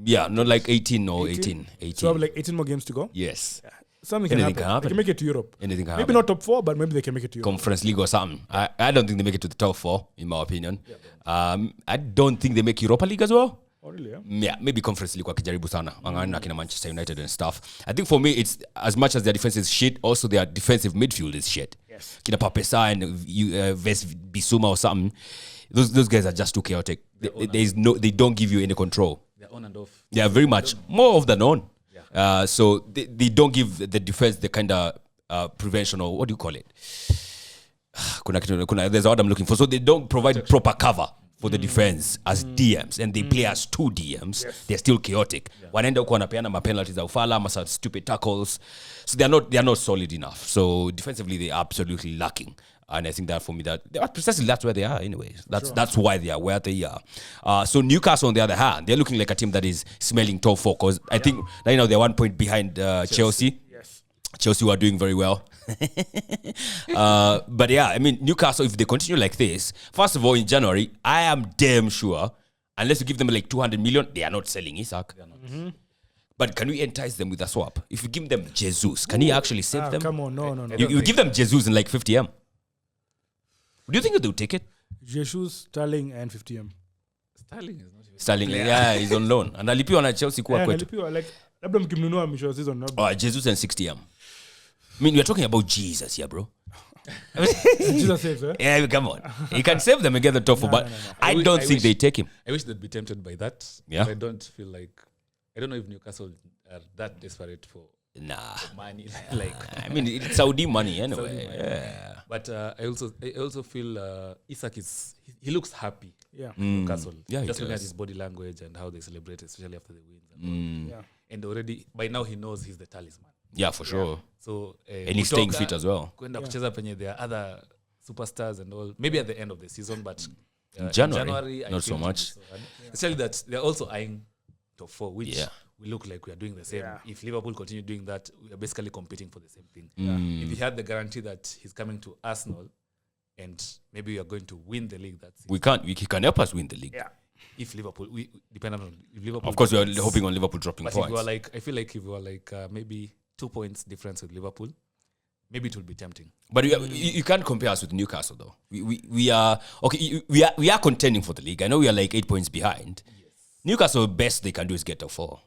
Yeah, not like 18 or 18. 18. So I have like 18 more games to go. Yes. Something can Anything happen. can happen. They can make it to Europe. Anything can Maybe happen. not top 4, but maybe they can make it to Europe. Conference League or something. I don't think they make it to the top 4, in my opinion. I don't think they make Europa League as well. Oh, really? Yeah? Yeah, maybe Conference League wakijaribu sana. Wangana kina Manchester United and stuff. I think for me, it's as much as their defense is shit, also their defensive midfield is shit. Yes. Kina Papesa and Ves Bissouma or something. Those guys are just too chaotic. They don't give you any control. They're on and off. They are very much more off than on. So they don't give the defense the kind of prevention, or what do you call it? There's what I'm looking for. So they don't provide proper cover for the defense as DMs, and they play as two DMs. They're still chaotic. Wanaenda huko wanapeana mapenalties za ufala, ama stupid tackles. So they are not solid enough. So defensively they're absolutely lacking. And I think that for me, that's where they are anyways. That's why they are where they are. So Newcastle, on the other hand, they're looking like a team that is smelling top four, because I think right now they're 1 point behind Chelsea. Yes. Chelsea are doing very well. But yeah, I mean, Newcastle, if they continue like this, first of all, in January, I am damn sure, unless you give them like 200 million, they are not selling Isak. But can we entice them with a swap? If you give them Jesus, can he actually save them? Come on, no. You give them Jesus in like 50M. Do you think they'll take it? Jesus, Sterling, and 50M. Sterling is not even. Sterling, yeah, he's on loan. And alipiwa na Chelsea kuwa kwetu. Nalipiwa, like, labda mkimnunua mwisho wa season, no? Jesus and 60M. I mean, we're talking about Jesus here, bro. Jesus saves, eh? Yeah, come on. He can save them and get the top four, but I don't think they take him. I wish they'd be tempted by that. Yeah. But I don't feel like. I don't know if Newcastle are that desperate for Nah. money. Like, I mean, it's Saudi money anyway. Yeah. but I also feel Isak he looks happy. Yeah. Newcastle. Yeah, he just looking at does. his body language and how they celebrate, especially after the wins. And, Yeah. and already by now he knows he's the talisman. Yeah, for sure. So And he's staying fit as well. Kwenda kucheza penye there are other superstars and all. Maybe at the end of the season, but in January, I not so think much. so. And especially that they're also eyeing top four, which Yeah. we look like we are doing the same. Yeah. If Liverpool continue doing that, we are basically competing for the same thing. If he had the guarantee that he's coming to Arsenal and maybe we are going to win the league, that's it. He can help us win the league. Yeah. If Liverpool, we depend on if Liverpool. Of course, we are gets- hoping on Liverpool dropping But if points. you are like, I feel like if you are like maybe 2 points difference with Liverpool, maybe it will be tempting. But you can't compare us with Newcastle, though. We are okay. We are contending for the league. I know we are like 8 points behind. Newcastle, best they can do is get top four.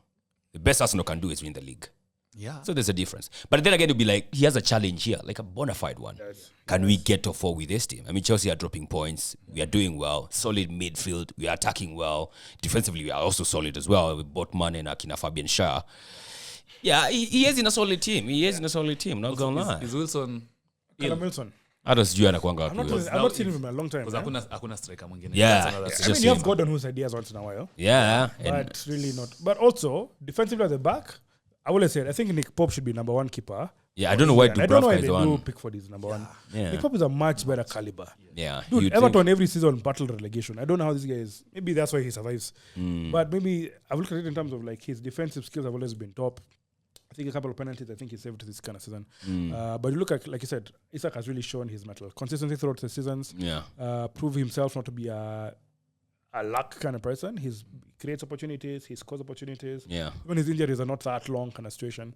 The best Arsenal can do is win the league. Yeah. So there's a difference. But then again, it'll be like, he has a challenge here, like a bona fide one. Can we get top four with this team? I mean, Chelsea are dropping points. We are doing well. Solid midfield. We are attacking well. Defensively, we are also solid as well. With Botman and Akina Fabian Shah. Yeah, he is in a solid team. Not gonna lie. Is Wilson Callum Wilson. Hata sijui anakuanga I'm wapi. not seen him in a long time. because eh? hakuna striker mwingine. Yeah. That's another It's thing. I just mean, you have him. Gordon whose ideas once in a while, Yeah. And but really not. But also, defensively at the back, I will say, I think Nick Pope should be number one keeper. yeah, I don't know why I don't know why Dubravka they is do one. Pickford is number one. Yeah. Nick Pope is a much better caliber. Yeah. Dude, you'd Everton think. every season battle relegation. I don't know how this guy is. Maybe that's why he survives. But maybe I've looked at it in terms of like his defensive skills have always been top. I think a couple of penalties I think he saved this kind of season. But you look at, like you said, Isak has really shown his mettle. Consistency throughout the seasons. Yeah. Prove himself not to be a luck kind of person. He creates opportunities. He scores opportunities. Yeah. Even his injuries are not that long kind of situation.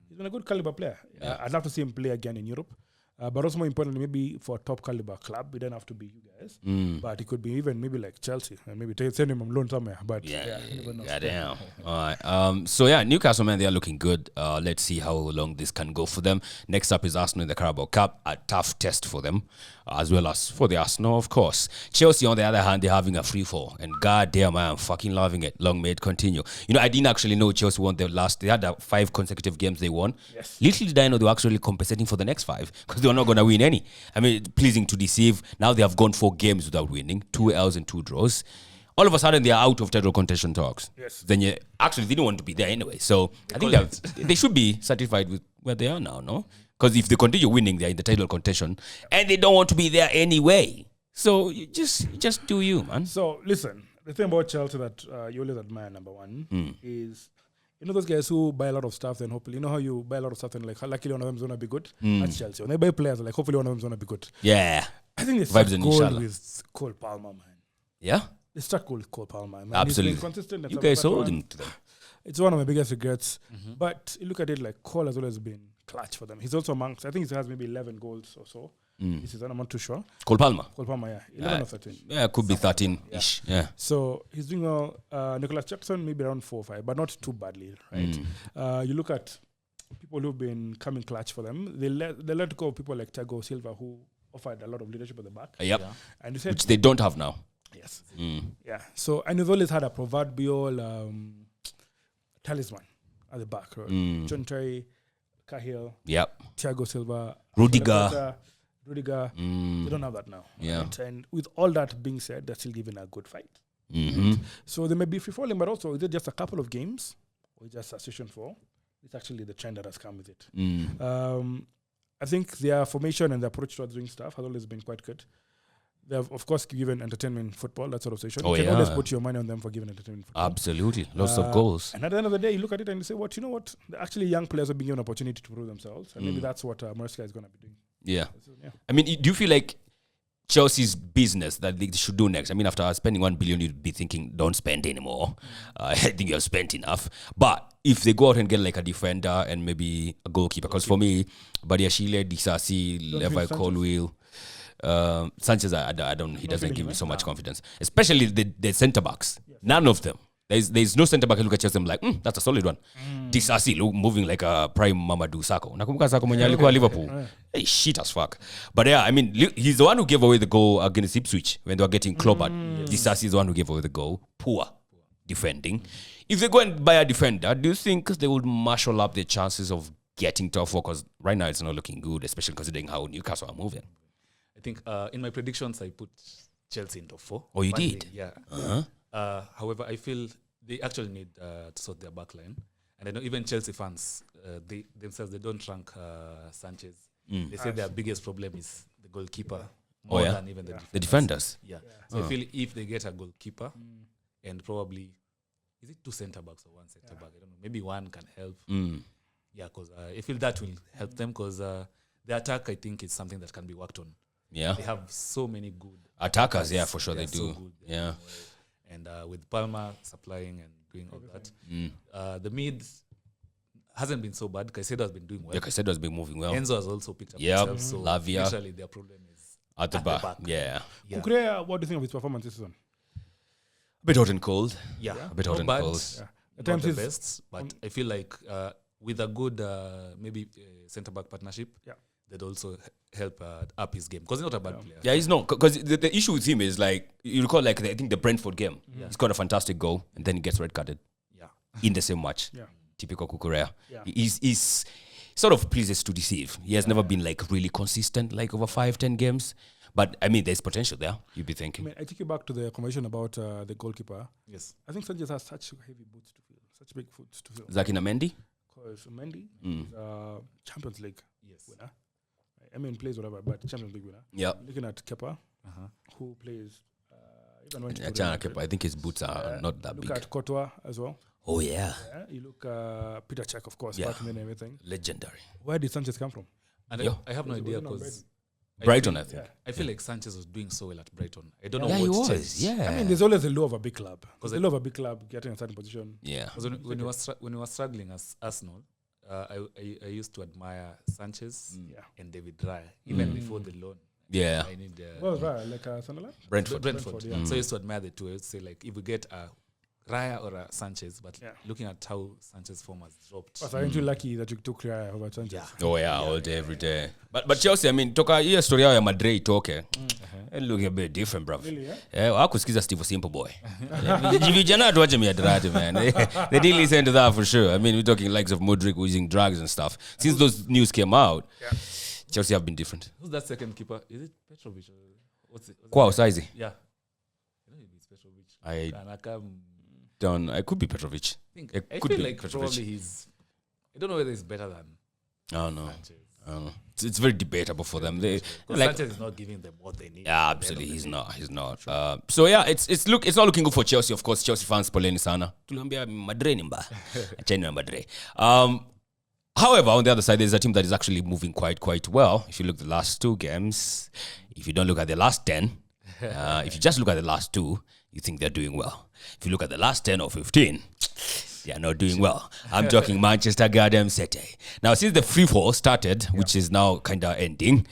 He's been a good caliber player. I'd love to see him play again in Europe. But also more importantly, maybe for a top caliber club, it doesn't have to be you guys. But it could be even maybe like Chelsea and maybe send him on loan somewhere. But you never know. Goddamn. All right. So yeah, Newcastle, man, they are looking good. Let's see how long this can go for them. Next up is Arsenal in the Carabao Cup, a tough test for them, as well as for the Arsenal, of course. Chelsea, on the other hand, they're having a free fall, and goddamn, I am fucking loving it. Long may it continue. You know, I didn't actually know Chelsea won their last. They had 5 consecutive games they won. Yes. Little did I know they were actually compensating for the next 5 because they were not going to win any. I mean, pleasing to deceive. Now they have gone 4 games without winning, 2 L's and 2 draws. All of a sudden, they are out of title contention talks. Yes. Then they didn't want to be there anyway. So I think they should be satisfied with where they are now, no? Because if they continue winning, they're in the title contention, and they don't want to be there anyway. So you just do you, man. So listen, the thing about Chelsea that you always admire, number one, is you know those guys who buy a lot of stuff, then hopefully, you know how you buy a lot of stuff and like luckily one of them is gonna be good. That's Chelsea. When they buy players, like hopefully one of them is gonna be good. Yeah. I think they Vibes struck and gold inshallah. with Cole Palmer, man. Yeah? They struck gold with Cole Palmer, man. Absolutely. He's been consistent. and You stuff, guys but hold man, him to them. It's one of my biggest regrets. But you look at it like Cole has always been clutch for them. He's also amongst, I think he has maybe 11 goals or so. This season, I'm not too sure. Cole Palmer. Cole Palmer, yeah. 11 or 13. Yeah, could be 13-ish. Yeah. So he's doing well. Nicholas Jackson, maybe around 4 or 5, but not too badly, right? You look at people who've been coming clutch for them. They let go of people like Thiago Silva, who offered a lot of leadership at the back. Yep. And you said, Which they don't have now. yes. Yeah. So, and we've always had a proverbial talisman. at the back. Right? John Terry, Cahill, Yep. Thiago Silva, Rudiger. Rudiger. They don't have that now. Yeah. Right? And with all that being said, they're still giving a good fight. Mm-hmm. So they may be free falling, but also is it just a couple of games or just a session 4? It's actually the trend that has come with it. I think their formation and their approach towards doing stuff has always been quite good. They have, of course, given entertainment football, that sort of session. Oh, you can yeah. always put your money on them for giving entertainment football. Absolutely. Lots of goals. And at the end of the day, you look at it and you say, you know what? Actually, young players are being given an opportunity to prove themselves. And maybe that's what Maresca is going to be doing. Yeah. So, yeah. I mean, do you feel like Chelsea's business that they should do next? I mean, after spending 1 billion, you'd be thinking, don't spend anymore. I think you have spent enough. But if they go out and get like a defender and maybe a goalkeeper, because for me, Badiashile, Disasi, Levi Colwill, Sanchez, I don't. He doesn't give me so much confidence, especially the centre backs. None of them. There's no centre back I look at Chelsea. I'm like, that's a solid one. Disasi moving like a prime Mamadou Sakho. Nakumbuka Sakho mwenye alikuwa Liverpool. Hey, shit as fuck. But yeah, I mean, he's the one who gave away the goal against Ipswich when they were getting clobbered. Disasi is the one who gave away the goal. Poor defending. If they go and buy a defender, do you think they would marshal up their chances of getting top 4? Because right now it's not looking good, especially considering how Newcastle are moving. I think in my predictions, I put Chelsea in top 4. Oh, you did? Yeah. However, I feel they actually need to sort their back line. And I know even Chelsea fans, they themselves, they don't rank Sanchez. They say their biggest problem is the goalkeeper more than even the defenders. Yeah. So I feel if they get a goalkeeper and probably, is it 2 centre backs or 1 centre back? I don't know. Maybe one can help. Yeah, because I feel that will help them because the attack, I think, is something that can be worked on. Yeah. They have so many good attackers, yeah, for sure they do. So good, yeah. And with Palmer supplying and doing all that, the mid hasn't been so bad. Caicedo has been doing well. Yeah, Caicedo has been moving well. Enzo has also picked up himself. So Lavia. usually their problem is at the back. Yeah. Kukurea, what do you think of his performance this season? A bit hot and cold. Yeah. A bit hot and cold. Yeah. Not the best, but I feel like with a good maybe centre-back partnership, they'd also help up his game. Because he's not a bad player. Yeah, he's not. Because the issue with him is like, you recall like, I think the Brentford game. He scored a fantastic goal and then he gets red-carded. Yeah. In the same match. Yeah. Typical Kukurea. Yeah. He's sort of pleases to deceive. He has never been like really consistent, like over 5-10 games. But I mean, there's potential there, you'd be thinking. I take you back to the conversation about the goalkeeper. Yes. I think Sanchez has such heavy boots to fill, such big boots to fill. Zakina Mendy? Because Mendy is Champions League winner. I mean, plays whatever, but Champions League winner. Yeah. Looking at Kepa, who plays even went to Kepa, I think his boots are not that big. Look at Courtois as well. Oh, yeah. You look Peter Cech, of course, back and everything. Legendary. Where did Sanchez come from? And I have no idea because Brighton, I think. I feel like Sanchez was doing so well at Brighton. I don't know Yeah, he what was. changed. Yeah. I mean, there's always a law of a big club. Because the law of a big club getting a certain position. Yeah. Because when we were struggling as Arsenal, I used to admire Sanchez and David Raya even before the loan. Yeah. I need What was that? Like Sunderland? Brentford. Brentford, yeah. So I used to admire the two. I would say like if we get a Raya or a Sanchez, but looking at how Sanchez form has dropped. But aren't you lucky that you took Raya over Sanchez? Yeah. Oh, yeah, all day, every day. But Chelsea, I mean, toka hiyo story yao ya Madrid itoke. It look a bit different, bro. Really, yeah? Hakusikiza Steve Simple Boy. Vijana tuache miadarati, man. They didn't listen to that for sure. I mean, we're talking likes of Modric using drugs and stuff. Since those news came out, Chelsea have been different. Who's that second keeper? Is it Petrovic? Or what's it? Kwao Saizi. Yeah. I know it's Petrovic. I could be Petrovic. I feel like probably he's. I don't know whether he's better than Oh, no. Sanchez. It's very debatable for them. They Because like, Sanchez is not giving them what they need. yeah, absolutely. He's not. So yeah, it's not looking good for Chelsea. Of course, Chelsea fans poleni sana. Tuliambia Madrid ni mbaya. Acheni na Madrid. However, on the other side, there's a team that is actually moving quite well. If you look at the last 2 games, if you don't look at the last 10, if you just look at the last 2, you think they're doing well. If you look at the last 10 or 15, they are not doing well. I'm talking Manchester Goddamn City. Now, since the free fall started, which is now kind of ending,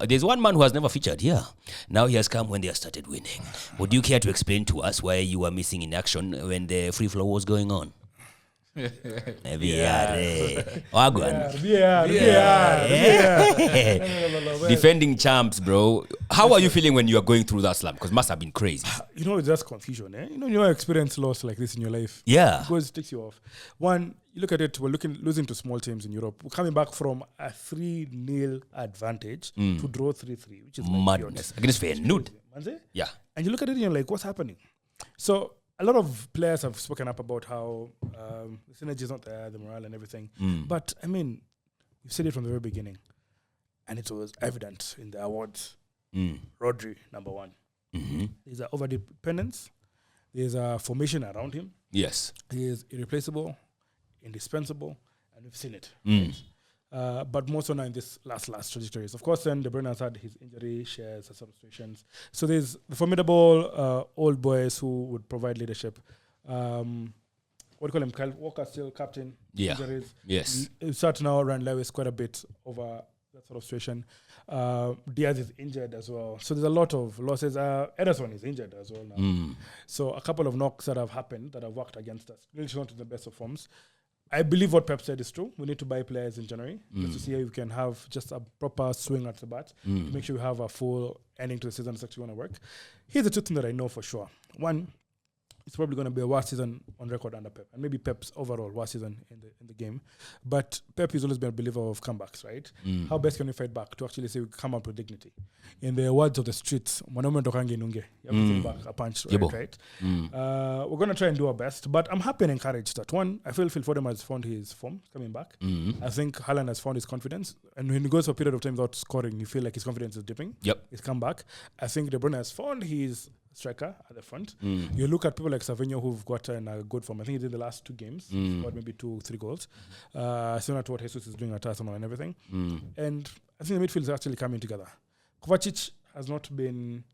there's one man who has never featured here. Now he has come when they have started winning. Would you care to explain to us why you were missing in action when the free flow was going on? Wagwan. Defending champs, bro. How are you feeling when you are going through that slump? Because must have been crazy. You know, it's just confusion. You experience loss like this in your life. Yeah. Because it takes you off. One, you look at it, we're losing to small teams in Europe. We're coming back from a 3-0 advantage to draw 3-3, which is like Madness. Against Feyenoord. Yeah. And you look at it and you're like, what's happening? So a lot of players have spoken up about how the synergy is not there, the morale and everything. But, I mean, you've said it from the very beginning. And it was evident in the awards. Rodri, number one. There's an over-dependence. There's a formation around him. Yes. He is irreplaceable, indispensable, and we've seen it. Right? But more so now in this last trajectories. Of course, then De Bruyne has had his injury shares and some situations. So there's the formidable old boys who would provide leadership. What do you call him? Kyle Walker still captain. Yeah. Injuries. Yes. You start now run Lewis quite a bit over that sort of situation. Diaz is injured as well. So there's a lot of losses. Ederson is injured as well now. So a couple of knocks that have happened that have worked against us. Really not in the best of forms. I believe what Pep said is true. We need to buy players in January just to see how we can have just a proper swing at the bat to make sure we have a full ending to the season that's actually going to work. Here's the two things that I know for sure. One, it's probably going to be a worst season on record under Pep, and maybe Pep's overall worst season in the game. But Pep has always been a believer of comebacks, right? How best can we fight back to actually say we come up with dignity? In the words of the streets, "Mwanaume ndokange nunge." You have to take back a punch, right? We're going to try and do our best, but I'm happy and encouraged that one, I feel Phil Foden has found his form coming back. I think Haaland has found his confidence, and when he goes for a period of time without scoring, you feel like his confidence is dipping. Yep. He's come back. I think De Bruyne has found his striker at the front. You look at people like Savinho who've gotten a good form. I think he did the last 2 games, got maybe 2-3 goals. Similar to what Jesus is doing at Arsenal and everything. And I think the midfield is actually coming together. Kovacic has not been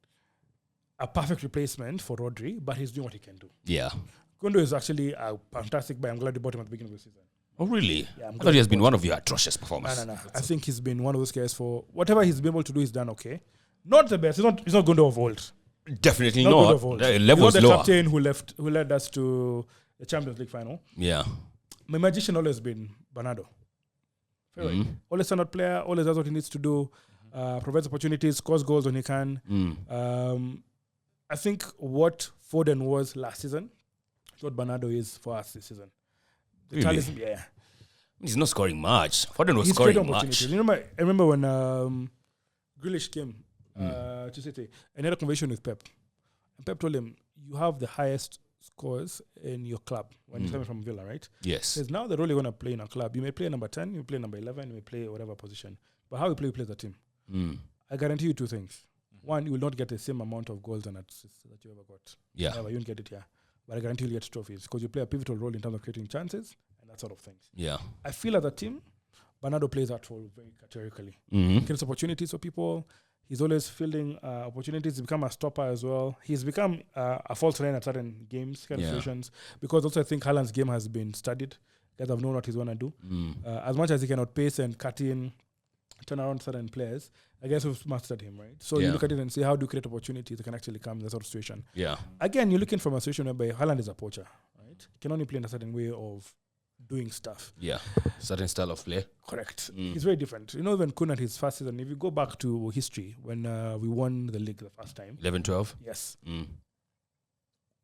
a perfect replacement for Rodri, but he's doing what he can do. Yeah. Gundo is actually a fantastic buy. I'm glad you bought him at the beginning of the season. Oh, really? Yeah, I thought he has been one of your atrocious performers. No. I think he's been one of those guys for whatever he's been able to do, he's done okay. Not the best. He's not Gundo of old. Definitely Not not. good of old. The level's He's not the lower. captain who led us to the Champions League final. Yeah. My magician always been Bernardo. Right. Always standout player, always does what he needs to do, provides opportunities, scores goals when he can. I think what Foden was last season is what Bernardo is for us this season. The Really? talisman, yeah. He's not scoring much. Foden was He's scoring created much. opportunities. I remember when Grealish came to City and had a conversation with Pep. And Pep told him, you have the highest scores in your club when you're coming from Villa, right? Yes. Says now the role you're going to play in a club, you may play number 10, you may play number 11, you may play whatever position. But how you play as a team. I guarantee you 2 things. One, you will not get the same amount of goals and assists that you ever got. Yeah. You won't get it here. But I guarantee you'll get trophies because you play a pivotal role in terms of creating chances and that sort of things. Yeah. I feel as a team, Bernardo plays that role very categorically. He creates opportunities for people. He's always fielding opportunities. He's become a stopper as well. He's become a false nine at certain games, kind of situations. Because also I think Haaland's game has been studied. Guys have known what he's going to do. As much as he can outpace and cut in, turn around certain players, I guess we've mastered him, right? So you look at it and see how do you create opportunities that can actually come in that sort of situation. Yeah. Again, you're looking from a situation whereby Haaland is a poacher, right? He can only play in a certain way of doing stuff. Yeah. Certain style of play. Correct. He's very different. You know, when Kun had his first season, if you go back to history, when we won the league the first time. 11-12. Yes.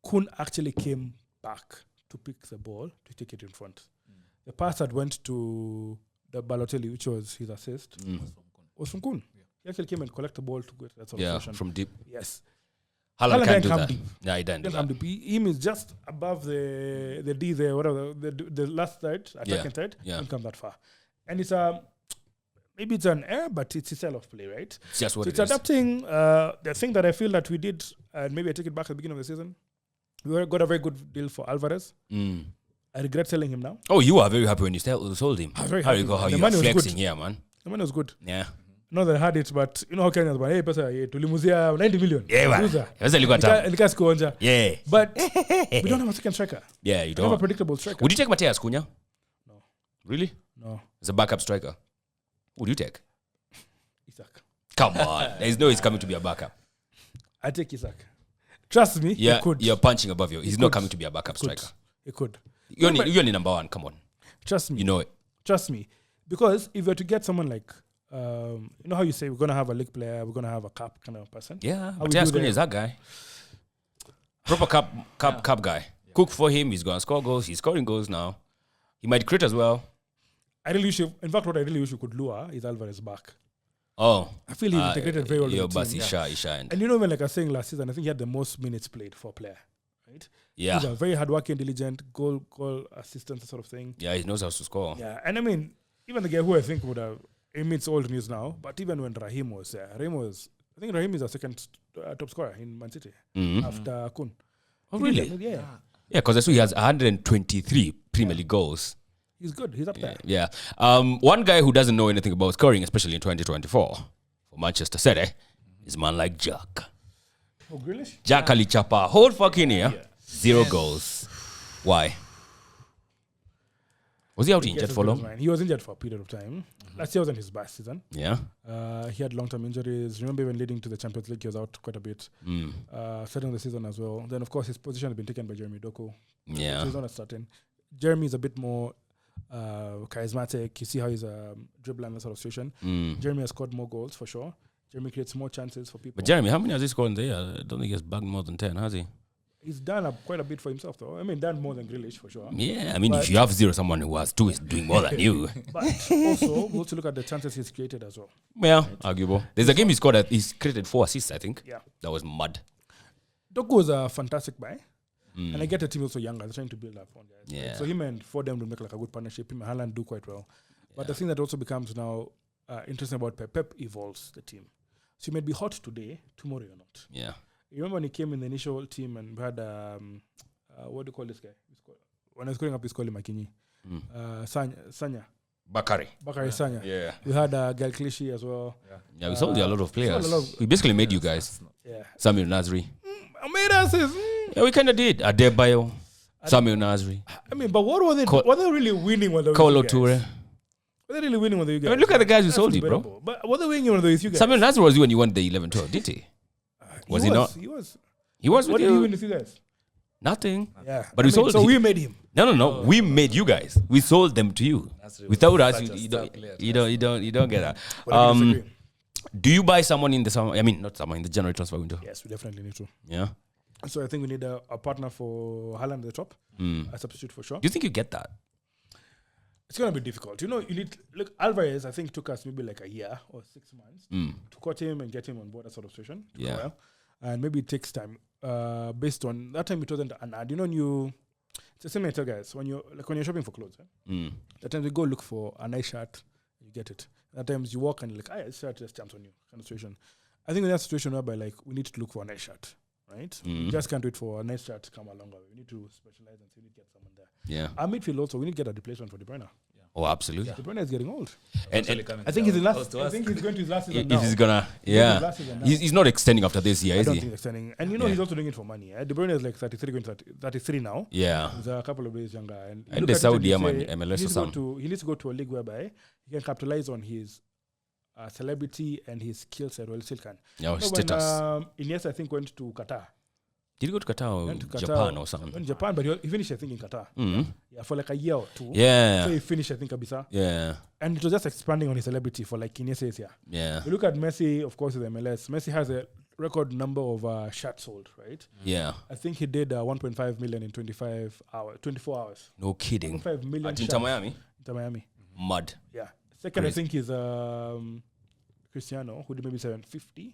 Kun actually came back to pick the ball to take it in front. The pass that went to the Balotelli, which was his assist, was from Kun. He actually came and collected the ball to go to that sort of Yeah, position. from deep. Yes. Haaland can't do come that. deep. Yeah, he didn't do that. Him is just above the D there, whatever, the last third, attacking third, don't come that far. And it's maybe it's an error, but it's a style of play, right? It's just what So it it's is. adapting the thing that I feel that we did, and maybe I take it back at the beginning of the season. We got a very good deal for Alvarez. I regret selling him now. Oh, you were very happy when you sold him. I was very How happy. you go? How The you money are was flexing? good. Yeah, man. The money was good. Yeah. Not that I had it, but you know how Kenyans, but hey, pesa, tulimuzia 90 million. Yeah, man. Uza. That's a little time. Nika sikuonja. Yeah. But we don't have a second striker. Yeah, you We have a don't. predictable striker. Would you take Mateus Cunha? No. Really? No. As a backup striker? Who would you take? Isaac. Come on. There's no he's coming to be a backup. I take Isaac. Trust me, Yeah, he could. you're punching above you. He's not could. coming to be a backup Could. striker. He could. You're only number one. Come on. Trust me. You know it. Trust me. Because if you're to get someone like, you know how you say we're going to have a league player, we're going to have a cup kind of person? Yeah. How we Matthias do Cunha is that guy. Proper cup guy. Cook for him. He's going to score goals. He's scoring goals now. He might crit as well. I really wish, in fact, what I really wish we could lure is Alvarez back. Oh. I feel he integrated very well with the team. He shined. And you know, when like I was saying last season, I think he had the most minutes played for a player, right? Yeah. He's a very hardworking, diligent, goal assistant sort of thing. Yeah, he knows how to score. Yeah, and I mean, even the guy who I think would have, I mean, it's old news now, but even when Raheem was there, I think Raheem is our second top scorer in Man City after Kun. Oh, really? Yeah. Yeah, because I saw he has 123 Premier League goals. He's good. He's up there. Yeah. One guy who doesn't know anything about scoring, especially in 2024, for Manchester City, is a man like Jack. Oh, Grealish? Jack Alichapa, whole fucking year, 0 goals. Why? Was he out injured for long? He was injured for a period of time. Last year wasn't his best season. Yeah. He had long-term injuries. Remember, even leading to the Champions League, he was out quite a bit. Starting the season as well. Then, of course, his position has been taken by Jeremy Doku. Yeah. So he's not a starting. Jeremy is a bit more charismatic. You see how he's a dribbler in that sort of situation. Jeremy has scored more goals, for sure. Jeremy creates more chances for people. But Jeremy, how many has he scored in the year? I don't think he has bagged more than 10, has he? He's done quite a bit for himself, though. I mean, done more than Grealish, for sure. Yeah, I mean, if you have 0, someone who has 2 is doing more than you. But also, we also look at the chances he's created as well. Yeah, arguable. There's a game he's created 4 assists, I think. Yeah. That was mud. Doku was a fantastic buy. And I get the team also younger. They're trying to build up on guys. Yeah. So him and Fordham will make like a good partnership. Him and Haaland do quite well. But the thing that also becomes now interesting about Pep evolves the team. So you might be hot today, tomorrow you're not. Yeah. You remember when he came in the initial team and we had, what do you call this guy? When I was growing up, he's called him Akinyi. Sanya. Bakari. Sanya. Yeah. We had Gal Clichy as well. Yeah, we sold you a lot of players. We basically made you guys. Yeah. Samuel Nasri. Made us. Yeah, we kind of did. Adebayo. Samuel Nasri. I mean, but what were they? Were they really winning when they were Kolo with you guys? Toure. Were they really winning when they were you guys? I mean, look at the guys who That's sold you, bro. debatable. But were they winning when they were with you guys? Samuel Nasri was you when you won the 11-12, didn't he? Was he not? He was. He was What with did he you. win with you guys? Nothing. Yeah. But we sold So him. we made him. No. We made you guys. We sold them to you. Without us, such a you star player. don't get that. What do you disagree? Do you buy someone in the summer? I mean, not summer, in the January transfer window. Yes, we definitely need to. Yeah. So I think we need a partner for Haaland at the top, a substitute for sure. Do you think you get that? It's going to be difficult. You know, you need look. Alvarez, I think, took us maybe like a year or 6 months to cut him and get him on board that sort of situation. Yeah. Well. And maybe it takes time. Based on that time, it wasn't an ad. You know, it's the same way I tell guys when you're shopping for clothes. At times you go look for a nice shirt, you get it. At times you walk and you're like, this shirt just jumps on you. Kind of situation. I think in that situation whereby like we need to look for a nice shirt, right? We just can't wait for a nice shirt to come along. We need to specialize and see we need to get someone there. Yeah. Our midfield also, we need to get a replacement for De Bruyne. Oh, absolutely. De Bruyne is getting old. And I think he's in last. I think he's going to his last season now. if he's gonna, yeah, he's not extending after this year, I is don't he? think extending. And you know he's also doing it for money. De Bruyne is like 33, going to 33 now. Yeah. He's a couple of days younger. And you And look the at it and Saudi you man, say MLS or something. he needs to go to a league whereby he can capitalize on his celebrity and his skill set. Well, still can. Yeah, You know, status. when Iniesta, I think, went to Qatar. Did he go to Qatar Went to or Qatar, Japan or something? Went to Japan, but he finished, I think, in Qatar. Yeah, for like a year or 2. Yeah. So he finished, I think, Abisa. Yeah. And it was just expanding on his celebrity for like Iniesta's year. Yeah. You look at Messi, of course, with MLS. Messi has a record number of shirts sold, right? Yeah. I think he did 1.5 million in 24 hours. No kidding. 1.5 million At Inter shirts. Miami? Inter Miami. Mud. Yeah. Second, Crazy. I think is Cristiano, who did maybe 750.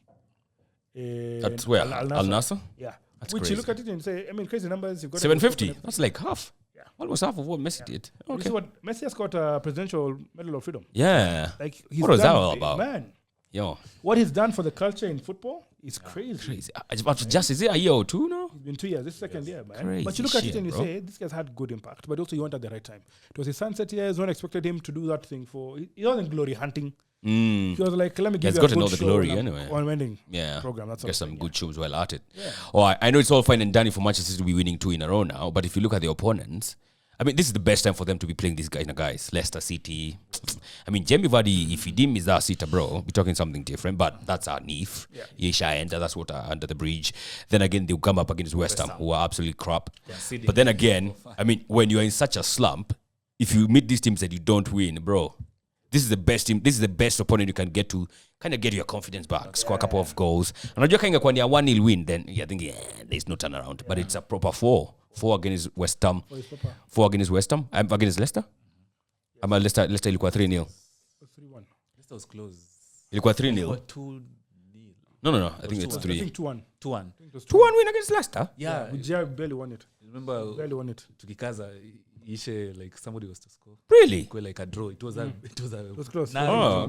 That's where? Al Nassr? Yeah. That's Which crazy. you look at it and say, I mean, crazy numbers. You've got 750? That's like half. Yeah. Almost half of what Messi did. You Okay. see what Messi has got a presidential medal of freedom. Yeah. Like he's What was that done- all about? Man, Yo. what he's done for the culture in football is crazy. Crazy. Just, is it a year or 2 now? It's been 2 years. This is second year, man. Crazy But you look at it shit, and you bro. say, this guy's had good impact, but also you want at the right time. It was his sunset years. No one expected him to do that thing for. He wasn't glory hunting. He was like, let me give He's you gotten a good all the show glory on a- anyway. on wedding Yeah. program. That's Get sort of some thing, good shows while at it. Yeah. All right. I know it's all fine and dandy for Manchester City to be winning 2 in a row now, but if you look at the opponents, I mean, this is the best time for them to be playing these guys. Leicester City. I mean, Jamie Vardy, if he deem is our sitter, bro, we're talking something different, but that's our Neef. Yesha enter, that's what under the bridge. Then again, they'll come up against West Ham, who are absolutely crap. But then again, I mean, when you're in such a slump, if you meet these teams that you don't win, bro, this is the best team. This is the best opponent you can get to kind of get your confidence back, score a couple of goals. And you're kind of when you're 1-0 win, then I think there's no turnaround. But it's a proper 4 against West Ham. 4 against West Ham. Against Leicester. Leicester ilikuwa 3-0. 3-1. Leicester was close. Ilikuwa 3-0. 2-0. No. I think it's I 3. think 2-1. 2-1. 2-1 win against Leicester. Yeah. We barely won it. Remember, Barely won it. tukikaza ishe like somebody was to score. Really? Go like a draw. It was close.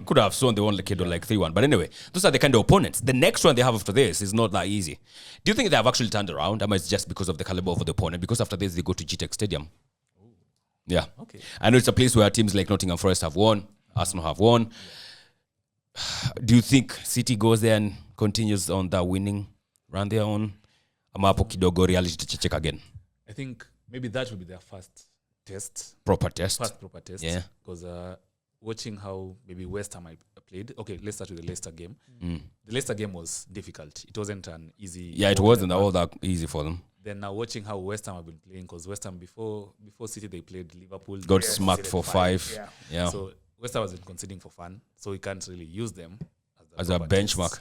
Could have sworn they won like 3-1. But anyway, those are the kind of opponents. The next one they have after this is not that easy. Do you think they have actually turned around? I mean, it's just because of the caliber of the opponent. Because after this, they go to GTEC Stadium. Yeah. Okay. I know it's a place where teams like Nottingham Forest have won. Arsenal have won. Do you think City goes there and continues on that winning run they're on? Ama hapo kidogo reality check again. I think maybe that will be their first test. Proper test. First proper test. Yeah. Because watching how maybe West Ham played. Okay, let's start with the Leicester game. The Leicester game was difficult. It wasn't an easy. Yeah, it wasn't all that easy for them. Then now watching how West Ham have been playing, because West Ham before City they played Liverpool. Got smacked for 5. Yeah. So West Ham was conceding for fun, so we can't really use them as a benchmark.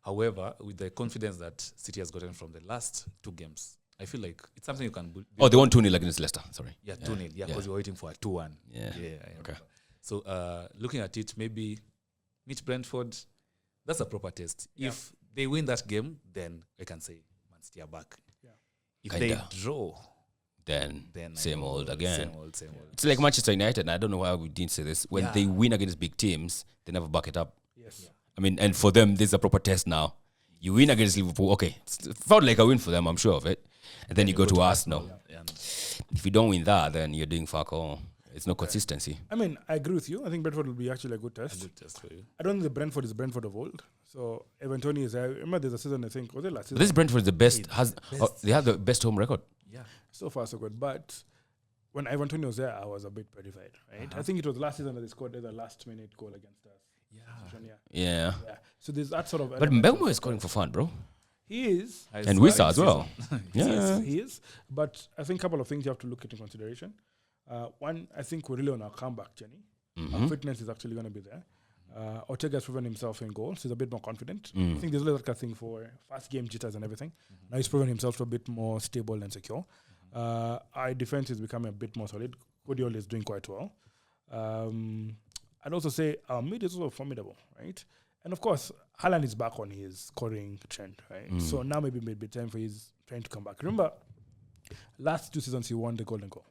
However, with the confidence that City has gotten from the last 2 games, I feel like it's something you can build. Oh, they won 2-0 against Leicester. Sorry. Yeah, 2-0. Yeah, because we're waiting for a 2-1. Yeah. Okay. So looking at it, maybe meet Brentford. That's a proper test. Yeah. If they win that game, then I can say Man City are back. Yeah. If Kinda. they draw, Then then same old again. Same old. It's like Manchester United, and I don't know why we didn't say this. When they win against big teams, they never back it up. Yes. Yeah. I mean, and for them, this is a proper test now. You win against Liverpool, okay. It felt like a win for them, I'm sure of it. And then you go to Arsenal. Yeah. If you don't win that, then you're doing fuck all. It's no consistency. I mean, I agree with you. I think Brentford will be actually a good test. A good test for you. I don't think the Brentford is Brentford of old. So Evan Toney is. I remember there's a season, I think, was it last But season? this Brentford is the best. They have the best home record. Yeah. So far, so good. But when Ivan Toney was there, I was a bit petrified, right? I think it was last season that they scored the last-minute goal against us. Yeah. Yeah. So there's that sort of. But Mbeumo is scoring for fun, bro. He is. And Wissa as well. Yeah. He is. But I think a couple of things you have to look at in consideration. One, I think we're really on our comeback journey. Our fitness is actually going to be there. Ortega's proven himself in goals. He's a bit more confident. I think there's a little thing for fast game jitters and everything. Now he's proven himself to a bit more stable and secure. Our defense is becoming a bit more solid. Guardiola is doing quite well. I'd also say our mid is also formidable, right? And of course, Haaland is back on his scoring trend, right? So now maybe time for his trying to come back. Remember, last 2 seasons he won the Golden Goal.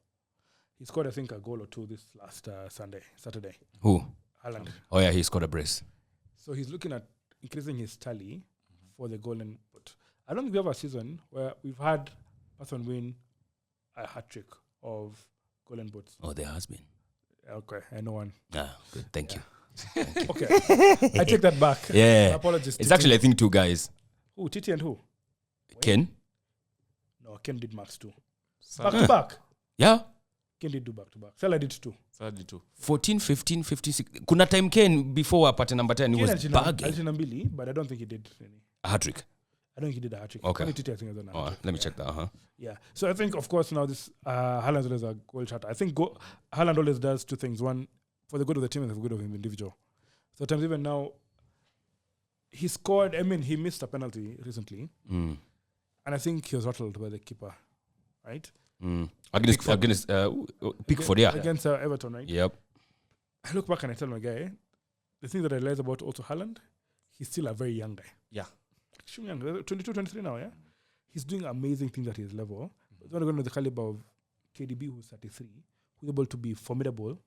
He scored, I think, a goal or 2 this last Saturday. Who? Haaland. Oh, yeah, he scored a brace. So he's looking at increasing his tally for the Golden Boot. I don't think we have a season where we've had person win a hat-trick of Golden Boots. Oh, there has been. Okay, I know one. Ah, good. Thank you. Okay, I take that back. Yeah. Apologies. It's Titi. actually, I think, 2 guys. Who? Titi and who? Ken? No, Ken did max 2. Salah. Back to back. Yeah. Ken did do back to back. Salah did 2. Sadly too. 14, 15, 15, 16. Kuna time Ken before apate number 10, he was bagging. Altina Mbili, but I don't think he did any. A hat-trick. I don't think he did a hat-trick. Okay. Only Titi, I think, has done a Oh, hat-trick. let me check that. Yeah. So I think, of course, now this Haaland always a goal shatter. I think Haaland always does 2 things. One, for the good of the team and for the good of him individual. Sometimes even now, he scored, he missed a penalty recently. And I think he was rattled by the keeper, right? Against Pickford, yeah. Against Everton, right? Yep. I look back and I tell my guy, the thing that I realize about also Haaland, he's still a very young guy. Yeah. Extremely young, 22, 23 now, yeah? He's doing amazing things at his level. He's not going to the caliber of KDB, who's 33, who's able to be formidable,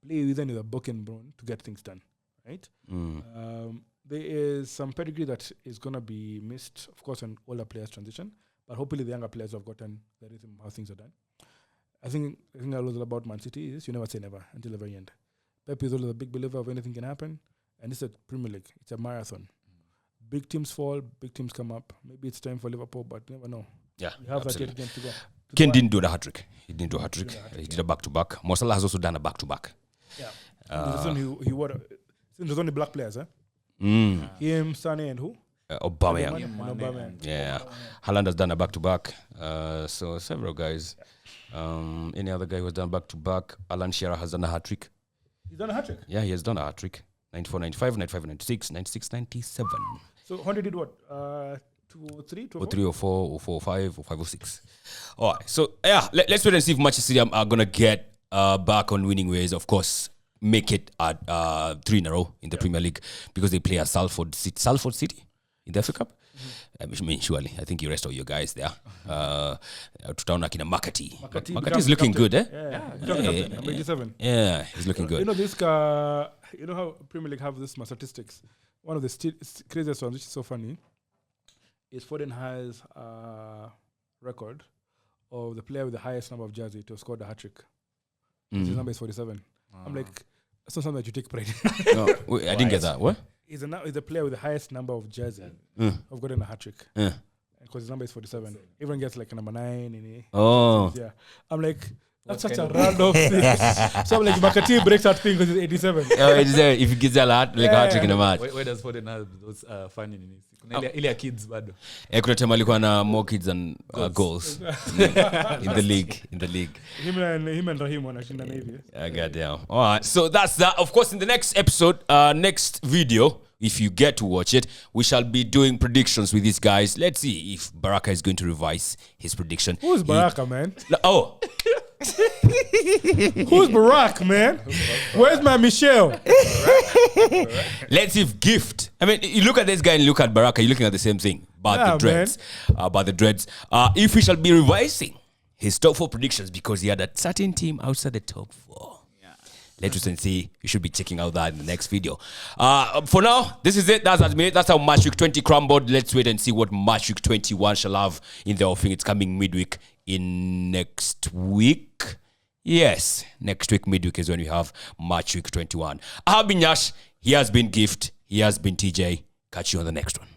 play within the buck and bone to get things done, right? There is some pedigree that is going to be missed, of course, when older players transition, but hopefully the younger players have gotten the rhythm of how things are done. I think I love about Man City is you never say never until the very end. Pep is always a big believer of anything can happen, and it's a Premier League. It's a marathon. Big teams fall, big teams come up. Maybe it's time for Liverpool, but you never know. Yeah, You have absolutely. that 8 games to go. Kane didn't do the hat-trick. He didn't do a hat-trick. He did a back-to-back. Mo Salah has also done a back-to-back. Yeah. He wore. There's only black players, Him, Sané, and who? Aubameyang. Aubameyang. Yeah. Haaland has done a back-to-back. So several guys. Any other guy who has done back-to-back? Alan Shearer has done a hat-trick. He's done a hat-trick? Yeah, he has done a hat-trick. 94, 95, 95, 96, 96, 97. So Honda did what? 2 or 3? 2 or 3 or 4 or 4 or 5 or 5 or 6. All right. So, yeah, let's wait and see if Manchester City are going to get back on winning ways. Of course, make it at 3 in a row in the Premier League because they play at Salford City in the FA Cup. I mean, surely. I think you rest all your guys there. Tutaona kina Makati. Makati is looking good, eh? Yeah. Number 87. Yeah, he's looking good. You know this guy, you know how Premier League have this statistics? One of the craziest ones, which is so funny, is Foden has a record of the player with the highest number of jersey to have scored a hat-trick. His number is 47. I'm like, that's not something that you take pride in. No, wait, I didn't get that. What? He's a player with the highest number of jersey of gotten a hat-trick. Because his number is 47. Everyone gets like a number 9. Yeah. I'm like, that's such a random thing. So I'm like, Makati breaks that thing because he's 87. If he gets a lot, like a hat-trick in a match. Where does Foden have those fun in his? Ile kids bado. Kuna time alikuwa na more kids than goals in the league. Him and Raheem wanashindana hivi. Goddamn. All right. So that's that. Of course, in the next episode, next video, if you get to watch it, we shall be doing predictions with these guys. Let's see if Baraka is going to revise his prediction. Who's Baraka, man? Oh. Who's Barack, man? Where's my Michelle? Let's see if Gift. I mean, you look at this guy and look at Baraka, you're looking at the same thing. But the dreads. If we shall be revising his top 4 predictions because he had a certain team outside the top 4. Let's just see. You should be checking out that in the next video. For now, this is it. That's how Match Week 20 crumbled. Let's wait and see what Match Week 21 shall have in the offing. It's coming midweek in next week. Yes, next week midweek is when we have Match Week 21. I have been Yash. He has been Gift. He has been TJ. Catch you on the next one.